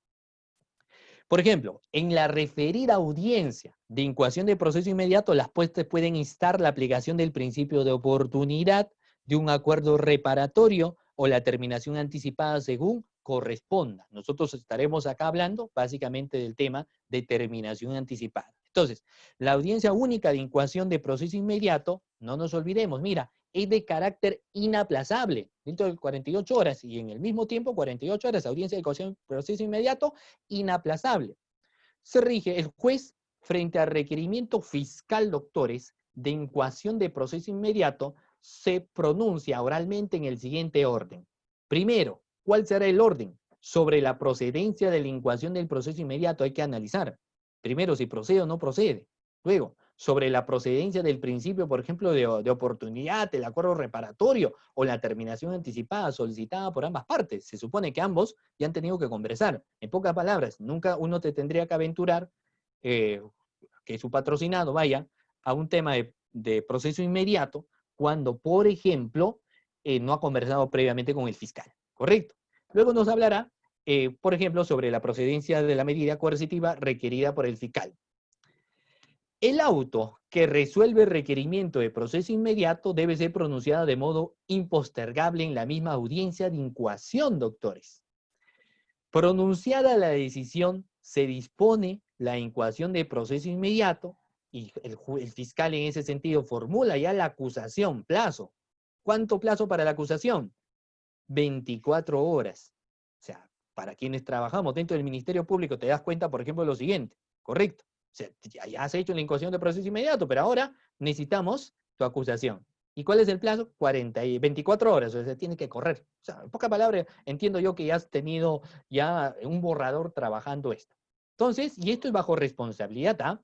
Por ejemplo, en la referida audiencia de incoación de proceso inmediato, las partes pueden instar la aplicación del principio de oportunidad, de un acuerdo reparatorio o la terminación anticipada según corresponda. Nosotros estaremos acá hablando básicamente del tema de terminación anticipada. Entonces, la audiencia única de incoación de proceso inmediato, no nos olvidemos, mira, es de carácter inaplazable, dentro de 48 horas y en el mismo tiempo 48 horas, audiencia de incoación de proceso inmediato, inaplazable. Se rige el juez frente al requerimiento fiscal, doctores, de incoación de proceso inmediato, se pronuncia oralmente en el siguiente orden. Primero, ¿cuál será el orden? Sobre la procedencia de la incoación del proceso inmediato hay que analizar. Primero, si procede o no procede. Luego, sobre la procedencia del principio, por ejemplo, de oportunidad, el acuerdo reparatorio o la terminación anticipada solicitada por ambas partes. Se supone que ambos ya han tenido que conversar. En pocas palabras, nunca uno te tendría que aventurar que su patrocinado vaya a un tema de proceso inmediato cuando, por ejemplo, no ha conversado previamente con el fiscal, ¿correcto? Luego nos hablará, por ejemplo, sobre la procedencia de la medida coercitiva requerida por el fiscal. El auto que resuelve el requerimiento de proceso inmediato debe ser pronunciado de modo impostergable en la misma audiencia de incoación, doctores. Pronunciada la decisión, se dispone la incoación de proceso inmediato y el fiscal en ese sentido formula ya la acusación, plazo. ¿Cuánto plazo para la acusación? 24 horas. O sea, para quienes trabajamos dentro del Ministerio Público te das cuenta, por ejemplo, de lo siguiente, ¿correcto? O sea, ya has hecho la incoación de proceso inmediato, pero ahora necesitamos tu acusación. ¿Y cuál es el plazo? 24 horas, o sea, tiene que correr. O sea, en pocas palabras, entiendo yo que ya has tenido ya un borrador trabajando esto. Entonces, y esto es bajo responsabilidad, ¿ah?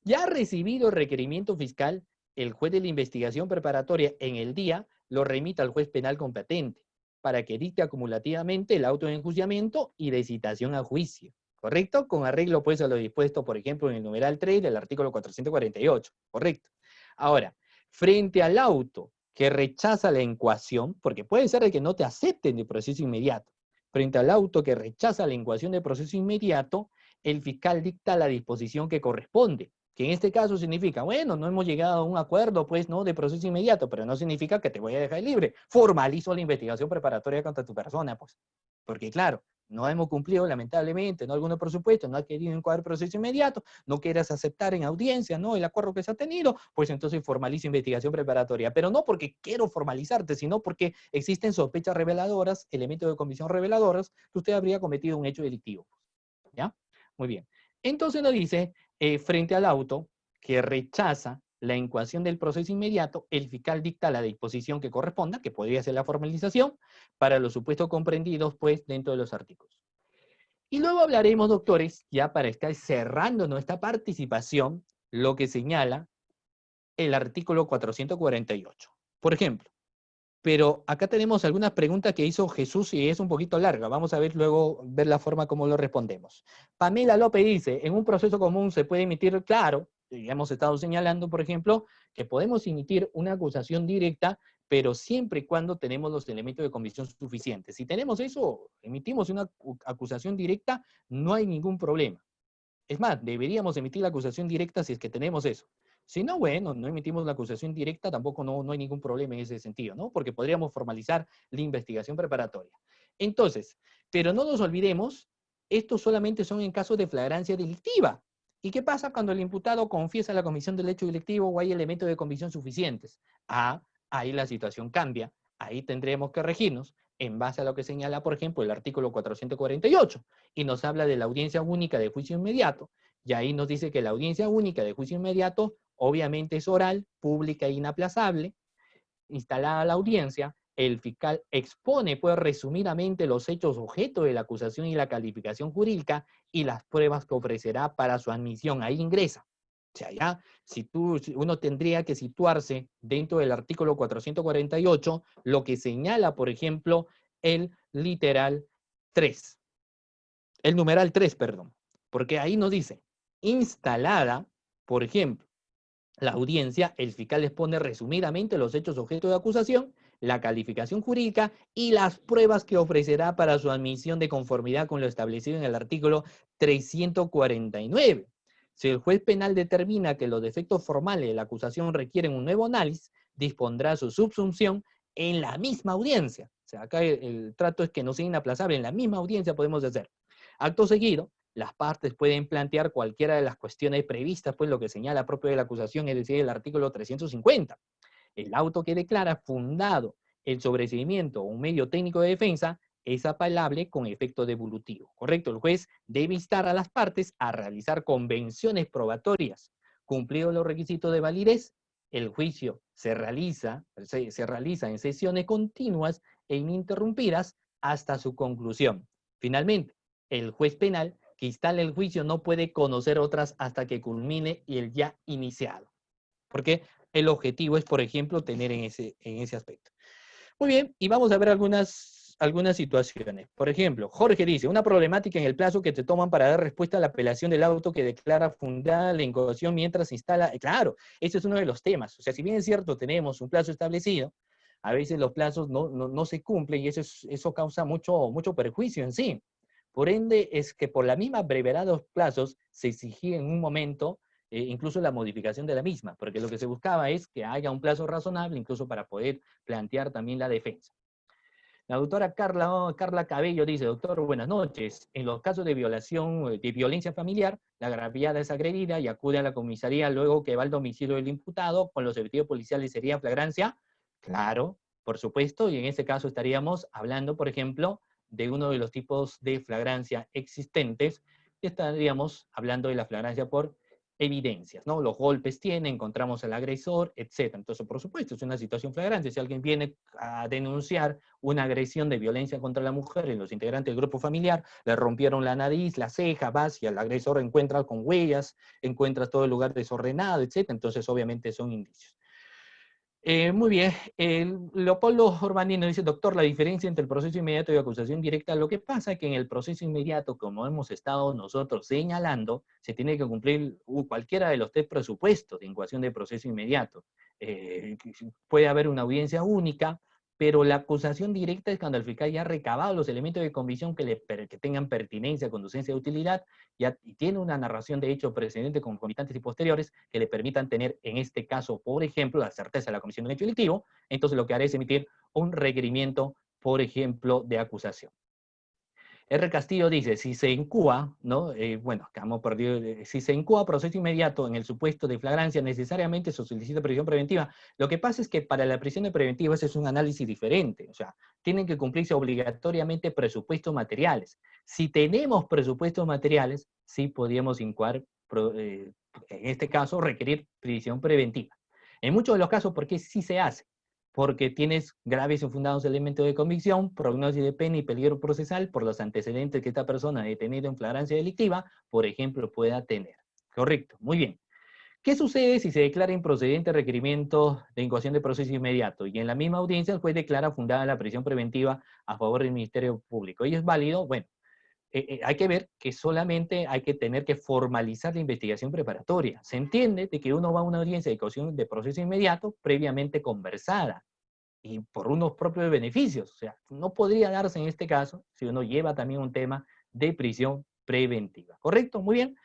Ya ha recibido el requerimiento fiscal, el juez de la investigación preparatoria en el día lo remite al juez penal competente para que dicte acumulativamente el auto de enjuiciamiento y de citación a juicio. ¿Correcto? Con arreglo pues a lo dispuesto, por ejemplo, en el numeral 3 del artículo 448. ¿Correcto? Ahora, frente al auto que rechaza la incoación, porque puede ser de que no te acepten de proceso inmediato, frente al auto que rechaza la incoación de proceso inmediato, el fiscal dicta la disposición que corresponde, que en este caso significa, bueno, no hemos llegado a un acuerdo, pues, no, de proceso inmediato, pero no significa que te voy a dejar libre. Formalizo la investigación preparatoria contra tu persona, pues. porque claro, no hemos cumplido lamentablemente, no algunos presupuestos, no ha querido encuadrar proceso inmediato, no quieras aceptar en audiencia, ¿no? El acuerdo que se ha tenido, pues entonces formaliza investigación preparatoria. Pero no porque quiero formalizarte, sino porque existen sospechas reveladoras, elementos de comisión reveladoras, que usted habría cometido un hecho delictivo. ¿Ya? Muy bien. Entonces nos dice, frente al auto que rechaza la incoación del proceso inmediato, el fiscal dicta la disposición que corresponda, que podría ser la formalización, para los supuestos comprendidos, pues, dentro de los artículos. Y luego hablaremos, doctores, ya para estar cerrando nuestra participación, lo que señala el artículo 448. Por ejemplo, pero acá tenemos algunas preguntas que hizo Jesús y es un poquito larga. Vamos a ver luego, ver la forma como lo respondemos. Pamela López dice, en un proceso común se puede emitir, claro, ya hemos estado señalando, por ejemplo, que podemos emitir una acusación directa, pero siempre y cuando tenemos los elementos de convicción suficientes. Si tenemos eso, emitimos una acusación directa, no hay ningún problema. Es más, deberíamos emitir la acusación directa si es que tenemos eso. Si no, bueno, no emitimos la acusación directa, tampoco no hay ningún problema en ese sentido, ¿no? Porque podríamos formalizar la investigación preparatoria. Entonces, pero no nos olvidemos, estos solamente son en casos de flagrancia delictiva. ¿Y qué pasa cuando el imputado confiesa la comisión del hecho delictivo o hay elementos de convicción suficientes? Ah, ahí la situación cambia. Ahí tendremos que regirnos en base a lo que señala, por ejemplo, el artículo 448, y nos habla de la audiencia única de juicio inmediato, y ahí nos dice que la audiencia única de juicio inmediato obviamente es oral, pública e inaplazable. Instalada la audiencia, el fiscal expone pues resumidamente los hechos objeto de la acusación y la calificación jurídica y las pruebas que ofrecerá para su admisión. Ahí ingresa. O sea, ya, uno tendría que situarse dentro del artículo 448, lo que señala, por ejemplo, el literal 3. El numeral 3, perdón. Porque ahí nos dice, instalada, por ejemplo, la audiencia, el fiscal expone resumidamente los hechos objeto de acusación, la calificación jurídica y las pruebas que ofrecerá para su admisión de conformidad con lo establecido en el artículo 349. Si el juez penal determina que los defectos formales de la acusación requieren un nuevo análisis, dispondrá su subsunción en la misma audiencia. O sea, acá el trato es que no sea inaplazable, en la misma audiencia podemos hacer. Acto seguido, las partes pueden plantear cualquiera de las cuestiones previstas, pues lo que señala propio de la acusación, es decir, el artículo 350. El auto que declara fundado el sobreseimiento o un medio técnico de defensa es apelable con efecto devolutivo, ¿correcto? El juez debe instar a las partes a realizar convenciones probatorias. Cumplidos los requisitos de validez, el juicio se realiza en sesiones continuas e ininterrumpidas hasta su conclusión. Finalmente, el juez penal que instale el juicio no puede conocer otras hasta que culmine el ya iniciado. Porque el objetivo es, por ejemplo, tener en ese aspecto. Muy bien, y vamos a ver algunas situaciones. Por ejemplo, Jorge dice, una problemática en el plazo que te toman para dar respuesta a la apelación del auto que declara fundada la incoación mientras se instala. Claro, ese es uno de los temas. O sea, si bien es cierto, tenemos un plazo establecido, a veces los plazos no se cumplen y eso causa mucho perjuicio en sí. Por ende, es que por la misma brevedad de los plazos se exigía en un momento incluso la modificación de la misma, porque lo que se buscaba es que haya un plazo razonable, incluso para poder plantear también la defensa. La doctora Carla Cabello dice, doctor, buenas noches. En los casos de violación, de violencia familiar, la agraviada es agredida y acude a la comisaría luego que va al domicilio del imputado, con los efectivos policiales sería flagrancia. Claro, por supuesto, y en este caso estaríamos hablando, por ejemplo, de uno de los tipos de flagrancia existentes, y estaríamos hablando de la flagrancia por evidencias, ¿no? Los golpes encontramos al agresor, etc. Entonces, por supuesto, es una situación flagrante. Si alguien viene a denunciar una agresión de violencia contra la mujer en los integrantes del grupo familiar, le rompieron la nariz, la ceja, vas y al agresor encuentra con huellas, encuentras todo el lugar desordenado, etc. Entonces, obviamente, son indicios. Muy bien, Leopoldo Urbanino dice, doctor, la diferencia entre el proceso inmediato y acusación directa, lo que pasa es que en el proceso inmediato, como hemos estado nosotros señalando, se tiene que cumplir cualquiera de los tres presupuestos de incoación de proceso inmediato. Puede haber una audiencia única, pero la acusación directa es cuando el fiscal ya ha recabado los elementos de convicción que tengan pertinencia, conducencia de utilidad, y tiene una narración de hecho precedente, concomitantes y posteriores que le permitan tener, en este caso, por ejemplo, la certeza de la comisión del hecho delictivo. Entonces lo que haré es emitir un requerimiento, por ejemplo, de acusación. R. Castillo dice, si se incúa, ¿no? Bueno, acabamos perdido, si se incúa proceso inmediato en el supuesto de flagrancia, necesariamente se solicita prisión preventiva. Lo que pasa es que para la prisión preventiva ese es un análisis diferente, o sea, tienen que cumplirse obligatoriamente presupuestos materiales. Si tenemos presupuestos materiales, sí podríamos incoar, en este caso, requerir prisión preventiva. En muchos de los casos, ¿por qué sí se hace? Porque tienes graves y infundados elementos de convicción, prognosis de pena y peligro procesal por los antecedentes que esta persona detenida en flagrancia delictiva, por ejemplo, pueda tener. Correcto, muy bien. ¿Qué sucede si se declara improcedente requerimiento de incoación de proceso inmediato y en la misma audiencia el juez declara fundada la prisión preventiva a favor del Ministerio Público? ¿Ello es válido? Bueno, hay que ver que solamente hay que tener que formalizar la investigación preparatoria. Se entiende de que uno va a una audiencia de caución de proceso inmediato previamente conversada y por unos propios beneficios. O sea, no podría darse en este caso si uno lleva también un tema de prisión preventiva. ¿Correcto? Muy bien.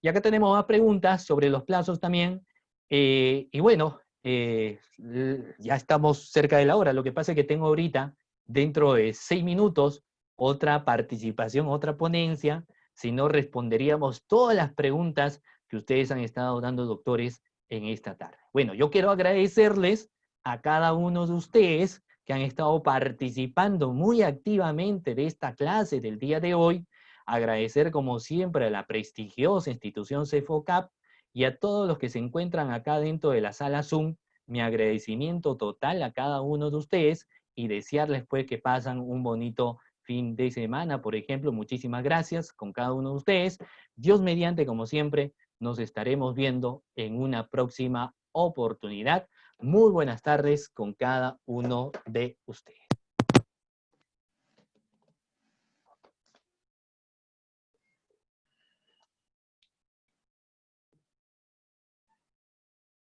Y acá tenemos más preguntas sobre los plazos también. Y bueno, ya estamos cerca de la hora. Lo que pasa es que tengo ahorita, dentro de 6 minutos, otra participación, otra ponencia. Si no, responderíamos todas las preguntas que ustedes han estado dando, doctores, en esta tarde. Bueno, yo quiero agradecerles a cada uno de ustedes que han estado participando muy activamente de esta clase del día de hoy. Agradecer como siempre a la prestigiosa institución CEFOCAP y a todos los que se encuentran acá dentro de la sala Zoom, mi agradecimiento total a cada uno de ustedes y desearles pues que pasen un bonito fin de semana, por ejemplo. Muchísimas gracias con cada uno de ustedes. Dios mediante, como siempre, nos estaremos viendo en una próxima oportunidad. Muy buenas tardes con cada uno de ustedes.